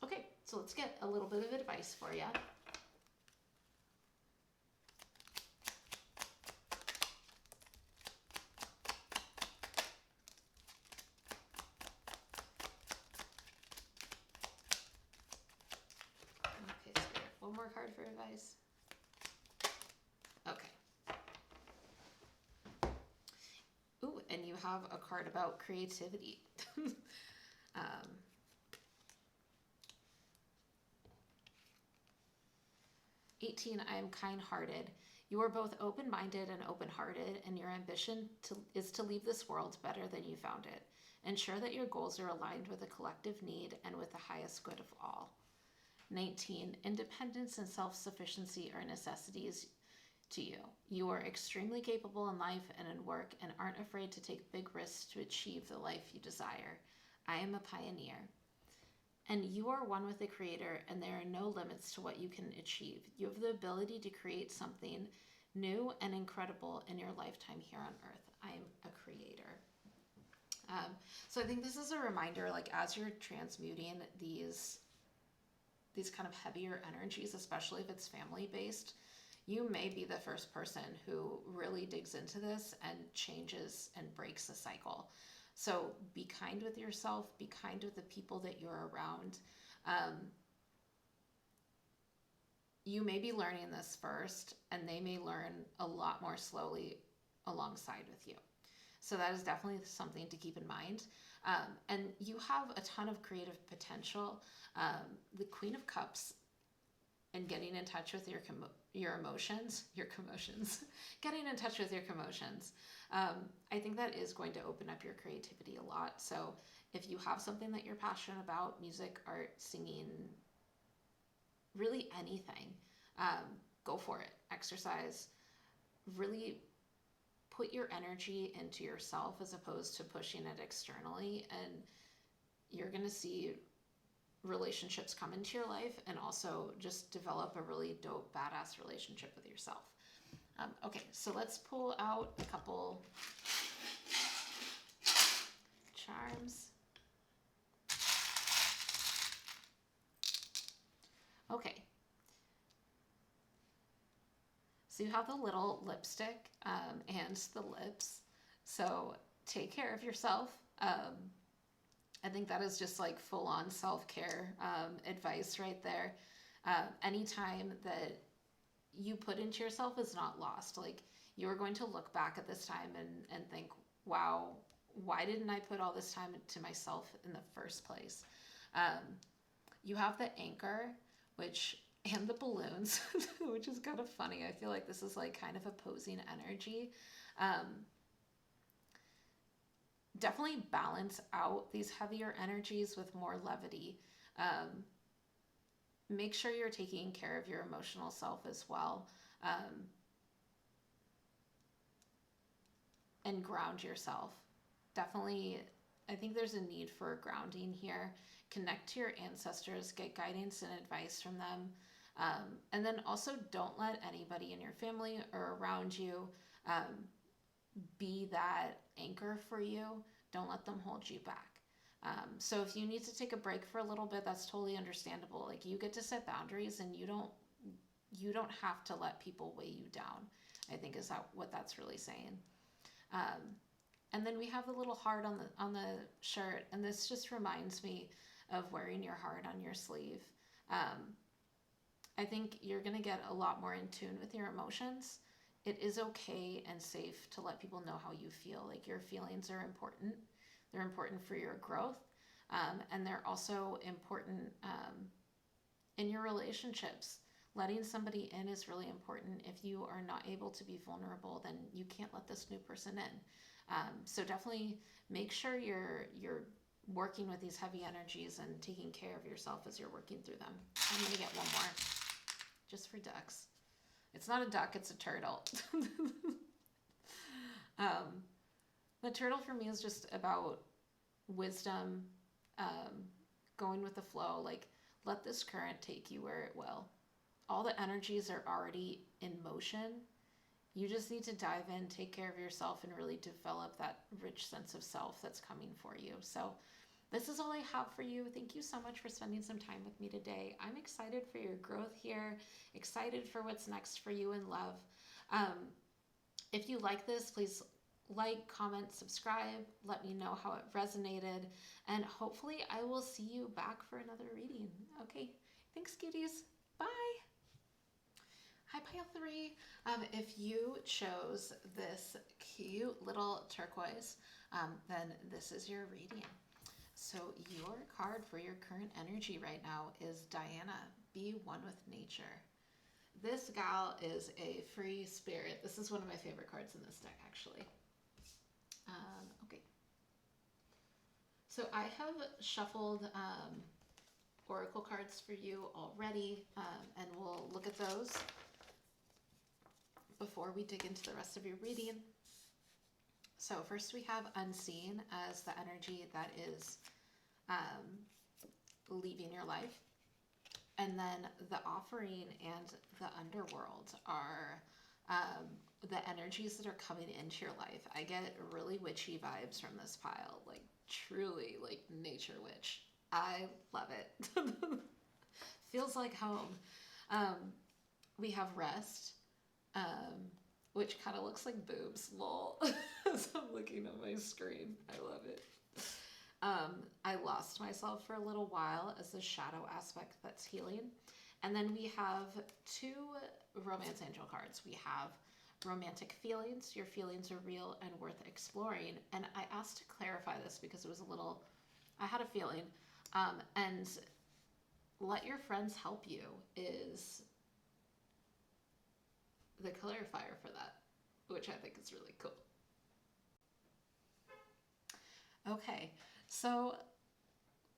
Okay, so let's get a little bit of advice for you. Okay, Spirit, one more card for advice. Okay. Ooh, and you have a card about creativity. 18, I am kind-hearted. You are both open-minded and open-hearted, and your ambition is to leave this world better than you found it. Ensure that your goals are aligned with the collective need and with the highest good of all. 19, independence and self-sufficiency are necessities to you. You are extremely capable in life and in work and aren't afraid to take big risks to achieve the life you desire. I am a pioneer. And you are one with the Creator, and there are no limits to what you can achieve. You have the ability to create something new and incredible in your lifetime here on Earth. I am a creator. So I think this is a reminder, like as you're transmuting these kind of heavier energies, especially if it's family-based, you may be the first person who really digs into this and changes and breaks the cycle. So be kind with yourself, be kind with the people that you're around. You may be learning this first, and they may learn a lot more slowly alongside with you. So that is definitely something to keep in mind. And you have a ton of creative potential. The Queen of Cups and getting in touch with your emotions, getting in touch with your commotions. I think that is going to open up your creativity a lot. So if you have something that you're passionate about, music, art, singing, really anything, go for it. Exercise. Really put your energy into yourself as opposed to pushing it externally, and you're going to see relationships come into your life and also just develop a really dope, badass relationship with yourself. Okay, so let's pull out a couple charms. Okay. So you have the little lipstick and the lips. So take care of yourself. I think that is just like full-on self-care advice right there. Anytime that you put into yourself is not lost. Like, you're going to look back at this time and think, wow, why didn't I put all this time into myself in the first place? You have the anchor, and the balloons, which is kind of funny. I feel like this is like kind of opposing energy. Definitely balance out these heavier energies with more levity. Make sure you're taking care of your emotional self as well. And ground yourself. Definitely, I think there's a need for grounding here. connect to your ancestors, get guidance and advice from them. And then also don't let anybody in your family or around you be that anchor for you. Don't let them hold you back. So if you need to take a break for a little bit, that's totally understandable. Like, you get to set boundaries, and you don't have to let people weigh you down, I think is what that's really saying. And then we have the little heart on the shirt, and this just reminds me of wearing your heart on your sleeve. I think you're going to get a lot more in tune with your emotions. It is okay and safe to let people know how you feel. Like, your feelings are important. They're important for your growth. And they're also important in your relationships. Letting somebody in is really important. If you are not able to be vulnerable, then you can't let this new person in. So definitely make sure you're working with these heavy energies and taking care of yourself as you're working through them. I'm going to get one more, just for ducks. It's not a duck, it's a turtle. The turtle for me is just about wisdom, going with the flow. Like, let this current take you where it will. All the energies are already in motion. You just need to dive in, take care of yourself, and really develop that rich sense of self that's coming for you. So this is all I have for you. Thank you so much for spending some time with me today. I'm excited for your growth here, excited for what's next for you in love. If you like this, please like, comment, subscribe. Let me know how it resonated. And hopefully I will see you back for another reading. Okay, thanks, cuties. Bye. Hi, Pile 3. If you chose this cute little turquoise, then this is your reading. So your card for your current energy right now is Diana. Be one with nature. This gal is a free spirit. This is one of my favorite cards in this deck, actually. Okay. So I have shuffled oracle cards for you already, and we'll look at those before we dig into the rest of your reading. So first we have unseen as the energy that is leaving your life. And then the offering and the underworld are the energies that are coming into your life. I get really witchy vibes from this pile, like truly like nature witch. I love it. Feels like home. We have rest, which kind of looks like boobs, lol, as I'm looking at my screen. I love it. I lost myself for a little while as the shadow aspect that's healing. And then we have two romance angel cards. We have romantic feelings. Your feelings are real and worth exploring. And I asked to clarify this because it was a little, I had a feeling. And let your friends help you is the clarifier for that, which I think is really cool. Okay, so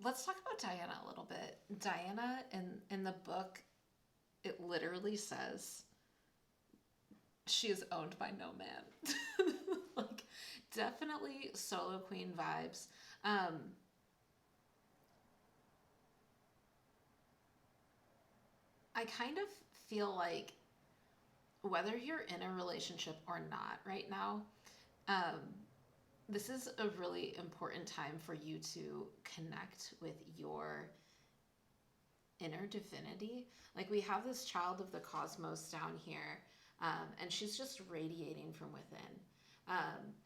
let's talk about Diana a little bit. Diana, in the book, it literally says she is owned by no man. Like, definitely solo queen vibes. I kind of feel like whether you're in a relationship or not right now, this is a really important time for you to connect with your inner divinity. Like, we have this child of the cosmos down here, and she's just radiating from within.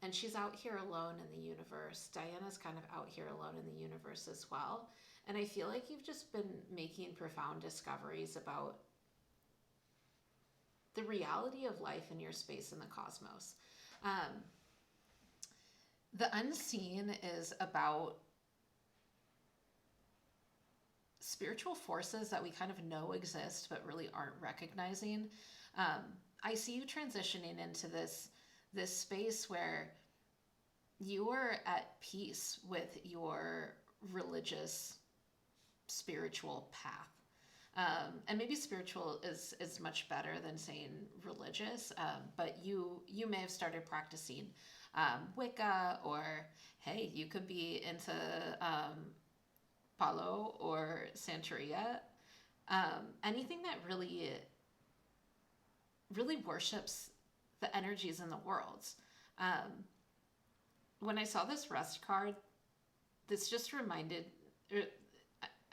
And she's out here alone in the universe. Diana's kind of out here alone in the universe as well. And I feel like you've just been making profound discoveries about the reality of life in your space in the cosmos. The unseen is about spiritual forces that we kind of know exist but really aren't recognizing. I see you transitioning into this space where you are at peace with your religious spiritual path. And maybe spiritual is much better than saying religious, but you may have started practicing Wicca, or hey, you could be into Palo or Santeria, anything that really worships the energies in the world. Um, when I saw this rest card, this just reminded, er,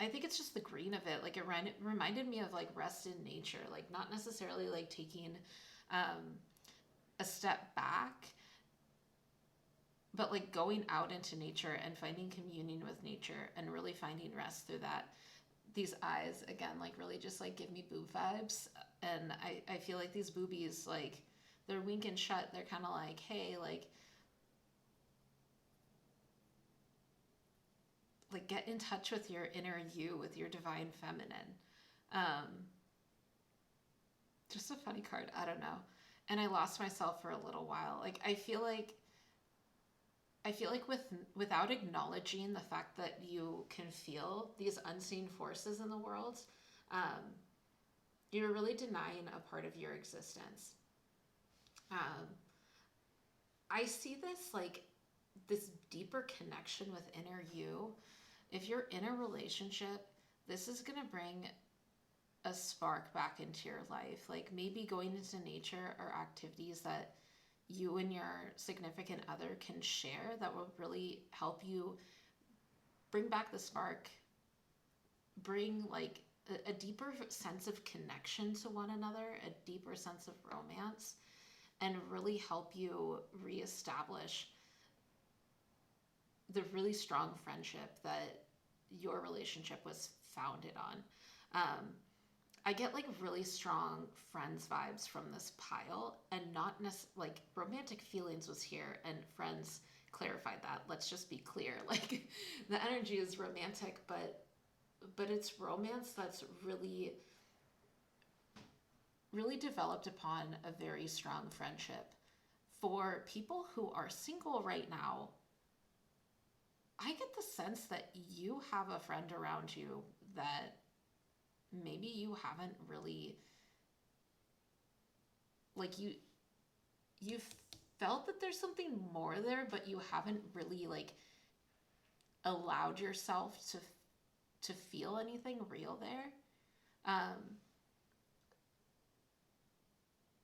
I think it's just the green of it. Like it reminded me of like rest in nature, like not necessarily like taking um, a step back, but like going out into nature and finding communion with nature and really finding rest through that. These eyes again, like really just like give me boob vibes, and I feel like these boobies, like they're winking shut. They're kind of like, hey, like get in touch with your inner you, with your divine feminine. Um, just a funny card. I don't know. And I lost myself for a little while. Like I feel like without acknowledging the fact that you can feel these unseen forces in the world, um, you're really denying a part of your existence. Um, I see this like this deeper connection with inner you. If you're in a relationship, this is going to bring a spark back into your life. Like maybe going into nature or activities that you and your significant other can share that will really help you bring back the spark, bring like a deeper sense of connection to one another, a deeper sense of romance, and really help you reestablish the really strong friendship that your relationship was founded on. I get like really strong friends vibes from this pile, and not like romantic feelings was here, and friends clarified that. Let's just be clear. Like the energy is romantic, but it's romance that's really developed upon a very strong friendship. For people who are single right now, I get the sense that you have a friend around you that maybe you haven't really, like you've felt that there's something more there, but you haven't really like allowed yourself to feel anything real there. Um,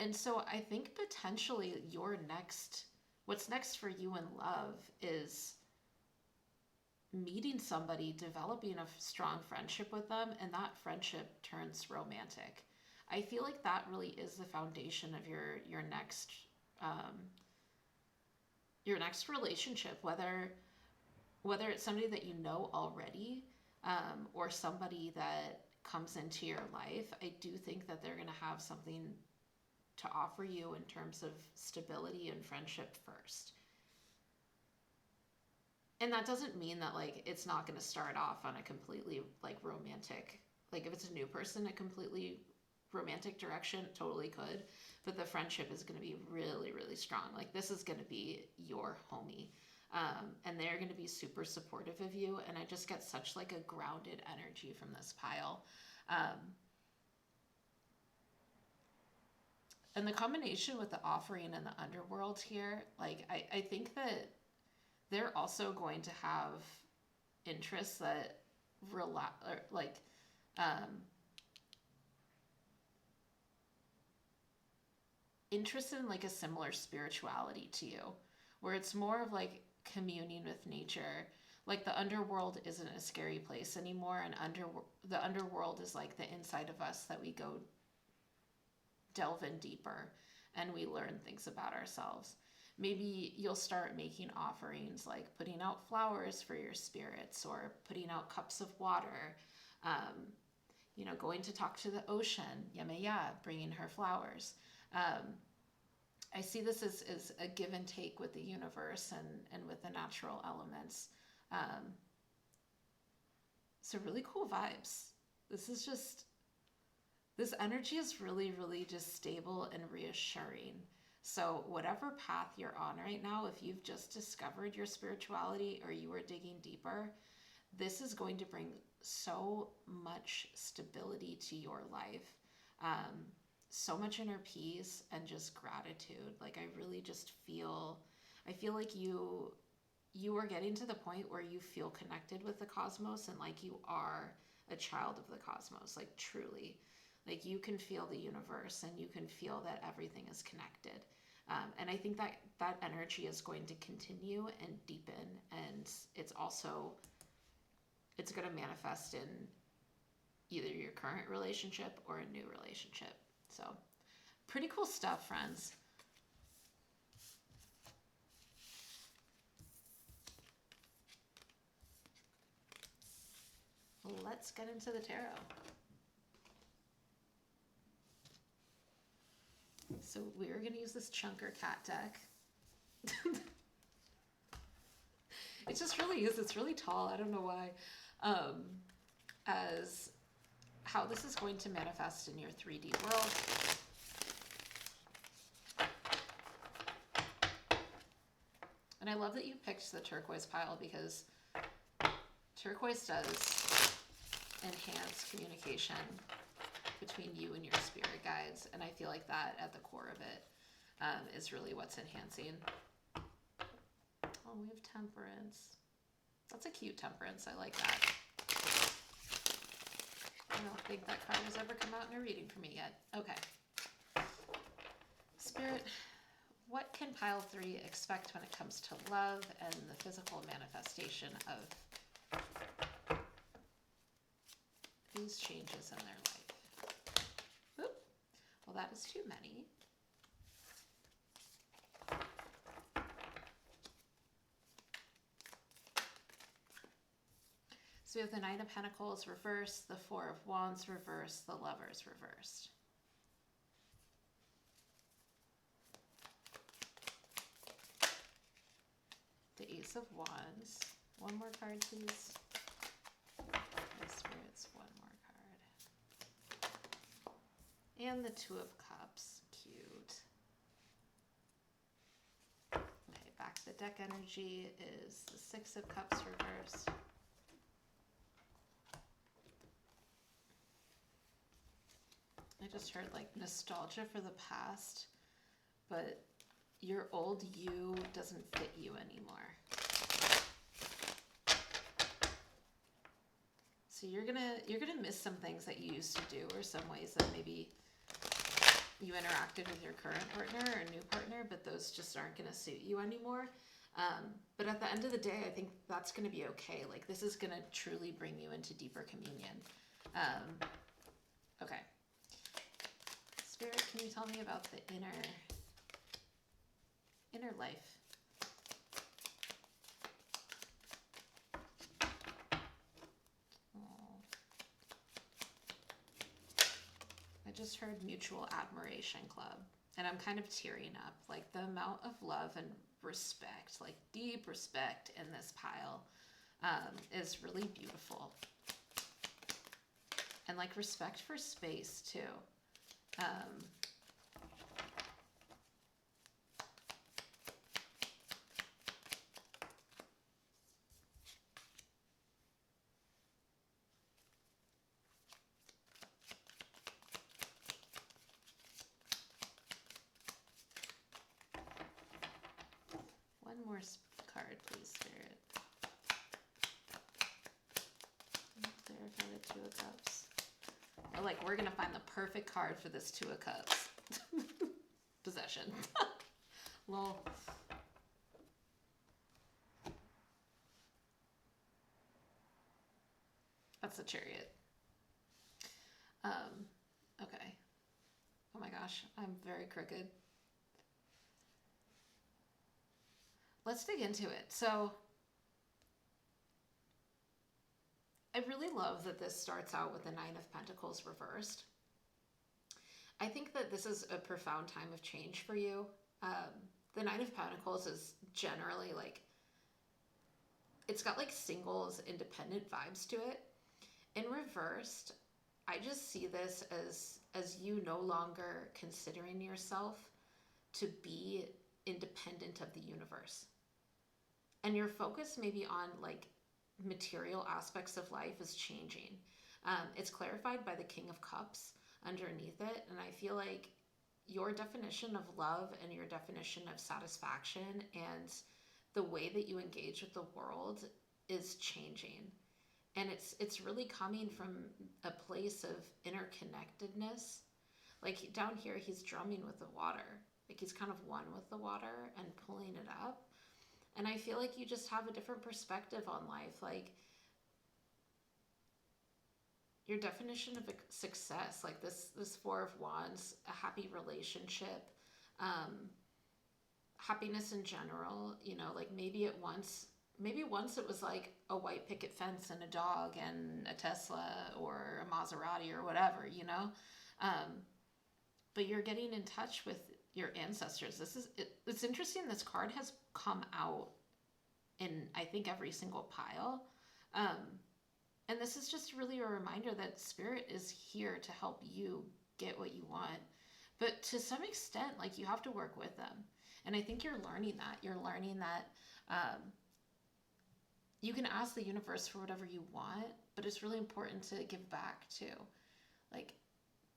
and so I think potentially what's next for you in love is meeting somebody, developing a strong friendship with them, and that friendship turns romantic. I feel like that really is the foundation of um, your next relationship, whether it's somebody that you know already, or somebody that comes into your life. I do think that they're going to have something to offer you in terms of stability and friendship first. And that doesn't mean that like it's not going to start off on a completely like romantic, like if it's a new person, a completely romantic direction totally could, but the friendship is going to be really really strong. Like this is going to be your homie, and they're going to be super supportive of you, and I just get such like a grounded energy from this pile. And the combination with the offering and the underworld here, like I think that they're also going to have interests that like um, interested in like a similar spirituality to you, where it's more of like communing with nature. Like the underworld isn't a scary place anymore, and the underworld is like the inside of us that we go delve in deeper and we learn things about ourselves. Maybe you'll start making offerings like putting out flowers for your spirits, or putting out cups of water, going to talk to the ocean, Yaya, bringing her flowers. I see this as a give and take with the universe and with the natural elements. Um, so really cool vibes. This energy is really, really just stable and reassuring. So whatever path you're on right now, if you've just discovered your spirituality or you are digging deeper, this is going to bring so much stability to your life. So much inner peace and just gratitude. Like I feel like you are getting to the point where you feel connected with the cosmos and like you are a child of the cosmos, like truly. Like you can feel the universe and you can feel that everything is connected. And I think that that energy is going to continue and deepen, and it's also, it's going to manifest in either your current relationship or a new relationship. So pretty cool stuff, friends. Let's get into the tarot. So we're going to use this Chunker Cat deck. It just really is. It's really tall. I don't know why. As how this is going to manifest in your 3D world. And I love that you picked the turquoise pile, because turquoise does enhance communication between you and your spirit guides, and I feel like that at the core of it is really what's enhancing. Oh, we have temperance. That's a cute temperance. I like that. I don't think that card has ever come out in a reading for me yet. Okay. Spirit, what can pile 3 expect when it comes to love and the physical manifestation of these changes in their life? Oop. Well, that is too many. So we have the 9 of Pentacles reversed, the 4 of Wands reversed, the Lovers reversed. The Ace of Wands. One more card, please. My spirits, one more card. And the 2 of Cups. Cute. Okay, back to the deck energy is the 6 of Cups reversed. I just heard like nostalgia for the past, but your old you doesn't fit you anymore. So you're gonna miss some things that you used to do, or some ways that maybe you interacted with your current partner or new partner, but those just aren't gonna suit you anymore. But at the end of the day, I think that's gonna be okay. Like this is gonna truly bring you into deeper communion. Okay. Spirit, can you tell me about the inner life? Oh. I just heard Mutual Admiration Club, and I'm kind of tearing up. Like the amount of love and respect, like deep respect in this pile is really beautiful. And like respect for space too. One more card, please, Spirit. Clarify the 2 of Cups. Oh, like, we're gonna find the perfect card for this 2 of Cups. Possession. Lol. That's the Chariot. Okay. Oh my gosh, I'm very crooked. Let's dig into it. So I really love that this starts out with the 9 of Pentacles reversed. I think that this is a profound time of change for you. The 9 of Pentacles is generally like, it's got like singles, independent vibes to it. In reversed, I just see this as you no longer considering yourself to be independent of the universe. And your focus maybe on like material aspects of life is changing. It's clarified by the King of Cups underneath it. And I feel like your definition of love and your definition of satisfaction and the way that you engage with the world is changing. And it's really coming from a place of interconnectedness. Like down here, he's drumming with the water. Like he's kind of one with the water and pulling it up. And I feel like you just have a different perspective on life. Like your definition of success, like this Four of Wands, a happy relationship, happiness in general, you know, like maybe once it was like a white picket fence and a dog and a Tesla or a Maserati or whatever, you know? But you're getting in touch with your ancestors. It's interesting. This card has come out in, I think, every single pile. And this is just really a reminder that spirit is here to help you get what you want. But to some extent, like you have to work with them. And I think you're learning that. You're learning that you can ask the universe for whatever you want, but it's really important to give back too. Like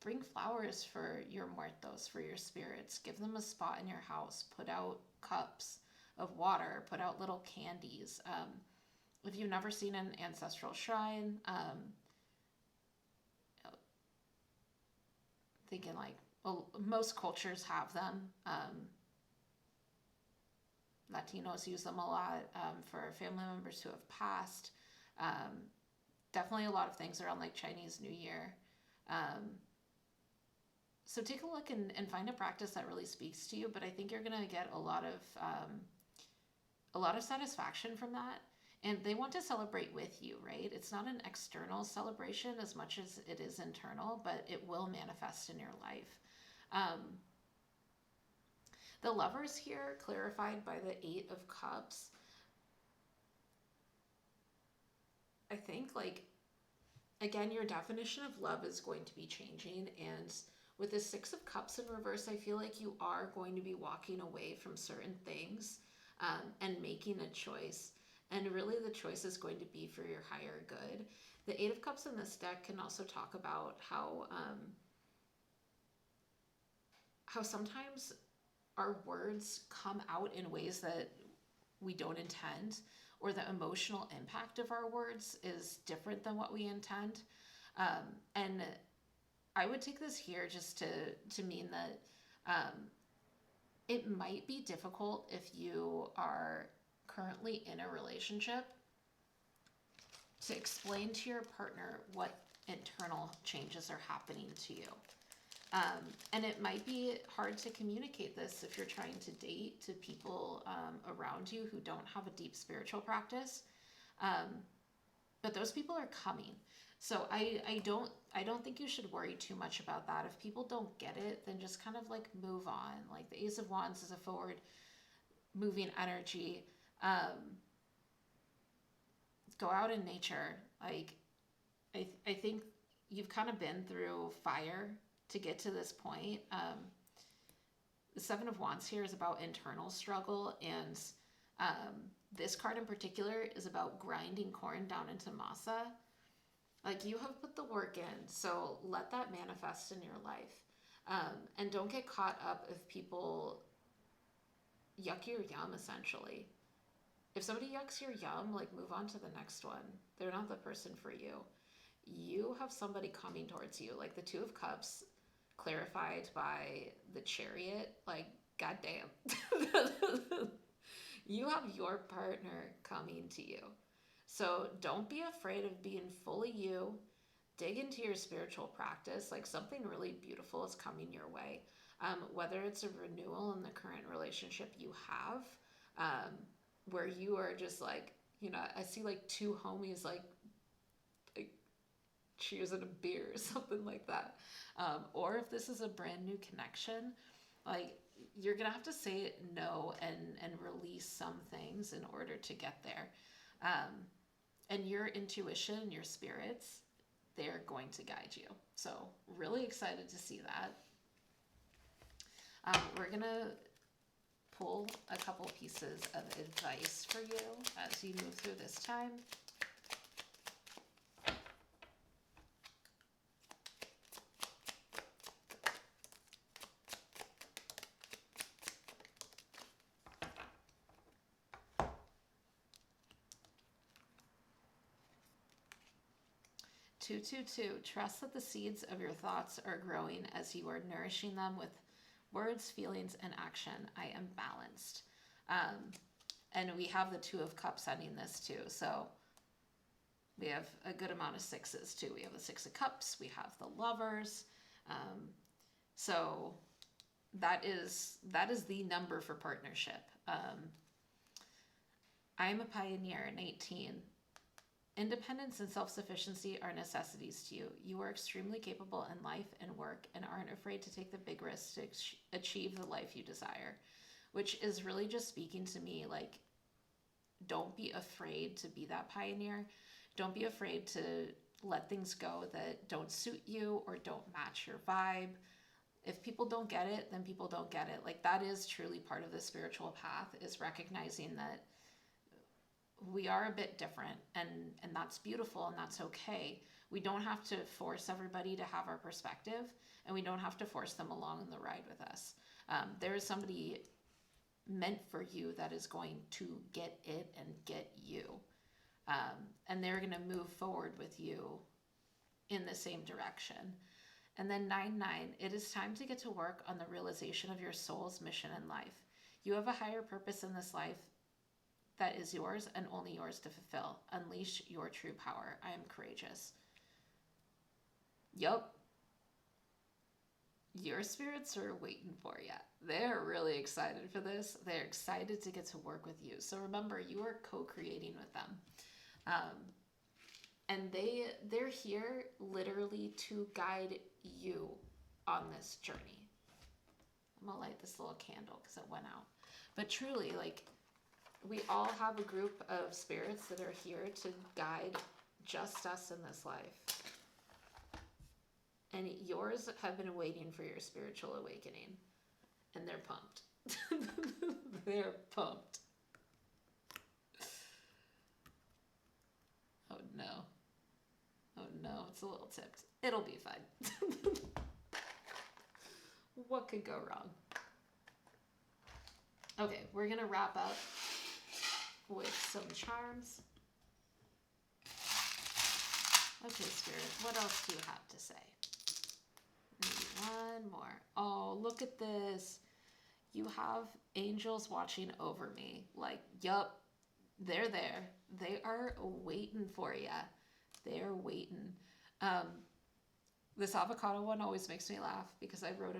bring flowers for your muertos, for your spirits. Give them a spot in your house. Put out cups of water. Put out little candies. If you've never seen an ancestral shrine, thinking like, well, most cultures have them. Latinos use them a lot for family members who have passed. Definitely a lot of things around like Chinese New Year. So take a look and find a practice that really speaks to you. But I think you're gonna get a lot of satisfaction from that. And they want to celebrate with you, right? It's not an external celebration as much as it is internal, but it will manifest in your life. The Lovers here, clarified by the Eight of Cups. I think, like, again, your definition of love is going to be changing. And with the Six of Cups in reverse, I feel like you are going to be walking away from certain things and making a choice. And really the choice is going to be for your higher good. The Eight of Cups in this deck can also talk about how sometimes our words come out in ways that we don't intend, or the emotional impact of our words is different than what we intend. And I would take this here just to mean that it might be difficult if you are currently in a relationship to explain to your partner what internal changes are happening to you. And it might be hard to communicate this if you're trying to date to people around you who don't have a deep spiritual practice. But those people are coming. So I don't think you should worry too much about that. If people don't get it, then just kind of like move on. Like the Ace of Wands is a forward moving energy. Go out in nature. Like I think you've kind of been through fire to get to this point. The Seven of Wands here is about internal struggle, and this card in particular is about grinding corn down into masa. Like you have put the work in, so let that manifest in your life. And don't get caught up if people yuck your yum, essentially. If somebody yucks your yum, like move on to the next one. They're not the person for you. You have somebody coming towards you, like the Two of Cups, clarified by the Chariot. Like, goddamn. You have your partner coming to you. So don't be afraid of being fully you. Dig into your spiritual practice. Like something really beautiful is coming your way. Whether it's a renewal in the current relationship you have, where you are just like, you know, I see like two homies like cheers at a beer or something like that. Or if this is a brand new connection, like you're gonna have to say no and release some things in order to get there. And your intuition, your spirits, they're going to guide you. So really excited to see that. We're gonna pull a couple pieces of advice for you as you move through this time. 222. Trust that the seeds of your thoughts are growing as you are nourishing them with words, feelings, and action. I am balanced. And we have the Two of Cups ending this too. So we have a good amount of sixes too. We have the Six of Cups. We have the Lovers. So that is the number for partnership. I am a pioneer in 18. Independence and self-sufficiency are necessities to you. You are extremely capable in life and work and aren't afraid to take the big risks to achieve the life you desire, which is really just speaking to me like, don't be afraid to be that pioneer. Don't be afraid to let things go that don't suit you or don't match your vibe. If people don't get it, then people don't get it. Like, that is truly part of the spiritual path, is recognizing that we are a bit different, and that's beautiful, and that's okay. We don't have to force everybody to have our perspective, and we don't have to force them along the ride with us. There is somebody meant for you that is going to get it and get you. And they're going to move forward with you in the same direction. And then 9-9, it is time to get to work on the realization of your soul's mission in life. You have a higher purpose in this life that is yours and only yours to fulfill. Unleash your true power. I am courageous. Yup. Your spirits are waiting for you. They're really excited for this. They're excited to get to work with you. So remember, you are co-creating with them. And they're here literally to guide you on this journey. I'm gonna light this little candle because it went out. But truly, like, we all have a group of spirits that are here to guide just us in this life. And yours have been waiting for your spiritual awakening. And they're pumped. They're pumped. Oh no. Oh no, it's a little tipped. It'll be fine. What could go wrong? Okay, we're gonna wrap up with some charms. Okay, Spirit, what else do you have to say? Maybe one more. Oh, look at this. You have angels watching over me. Like, yup, they're there. They are waiting for you. They're waiting. This avocado one always makes me laugh because I read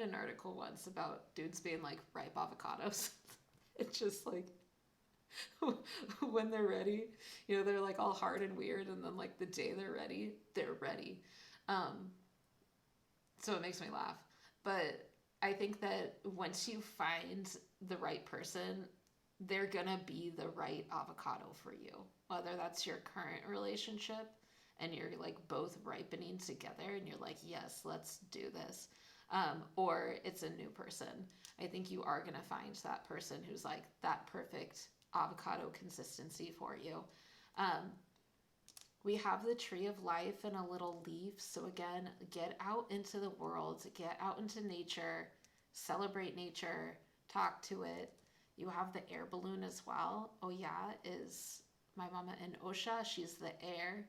an article once about dudes being like ripe avocados. It's just like, when they're ready, you know, they're like all hard and weird, and then like the day they're ready, they're ready. So it makes me laugh. But I think that once you find the right person, they're gonna be the right avocado for you. Whether that's your current relationship and you're like both ripening together and you're like, yes, let's do this. Or it's a new person. I think you are gonna find that person who's like that perfect avocado consistency for you. We have the tree of life and a little leaf. So again, get out into the world, get out into nature, celebrate nature, talk to it. You have the air balloon as well. Oh yeah, is my mama in Osha. She's the air.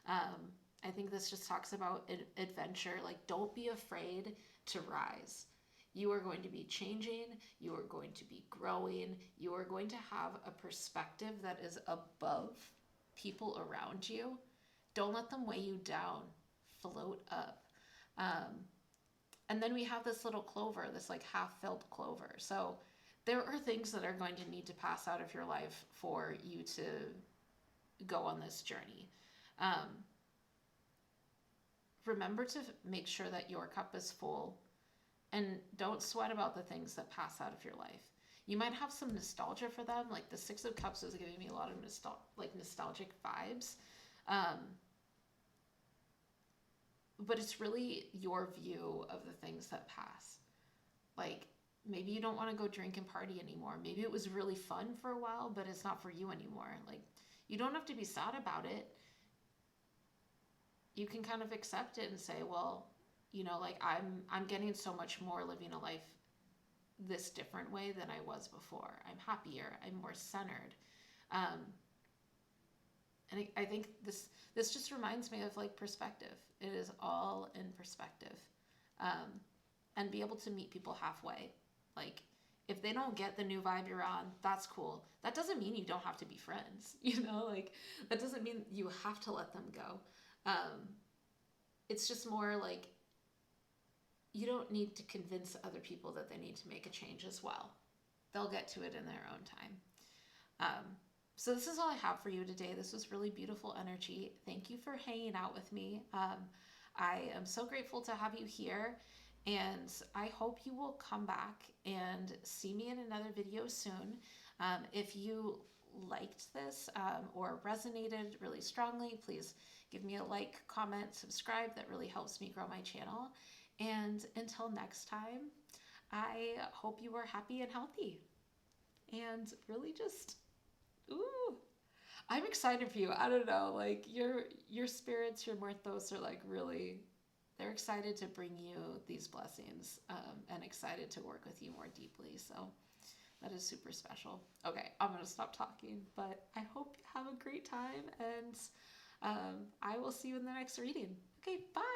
I think this just talks about adventure. Like, don't be afraid to rise. You are going to be changing. You are going to be growing. You are going to have a perspective that is above people around you. Don't let them weigh you down. Float up. And then we have this little clover, this like half-filled clover. So there are things that are going to need to pass out of your life for you to go on this journey. Remember to make sure that your cup is full, and don't sweat about the things that pass out of your life. You might have some nostalgia for them. Like the Six of Cups is giving me a lot of nostalgic vibes. But it's really your view of the things that pass. Like, maybe you don't want to go drink and party anymore. Maybe it was really fun for a while, but it's not for you anymore. Like, you don't have to be sad about it. You can kind of accept it and say, well, you know, like I'm getting so much more living a life this different way than I was before. I'm happier. I'm more centered. And I think this just reminds me of like perspective. It is all in perspective. And be able to meet people halfway. Like, if they don't get the new vibe you're on, that's cool. That doesn't mean you don't have to be friends, you know? Like, that doesn't mean you have to let them go. It's just more like, you don't need to convince other people that they need to make a change as well. They'll get to it in their own time. So this is all I have for you today. This was really beautiful energy. Thank you for hanging out with me. I am so grateful to have you here, and I hope you will come back and see me in another video soon. If you liked this or resonated really strongly, please give me a like, comment, subscribe. That really helps me grow my channel. And until next time, I hope you are happy and healthy. And really just, ooh, I'm excited for you. I don't know, like your spirits, your muertos are like really, they're excited to bring you these blessings and excited to work with you more deeply. So that is super special. Okay, I'm going to stop talking, but I hope you have a great time, and I will see you in the next reading. Okay, bye.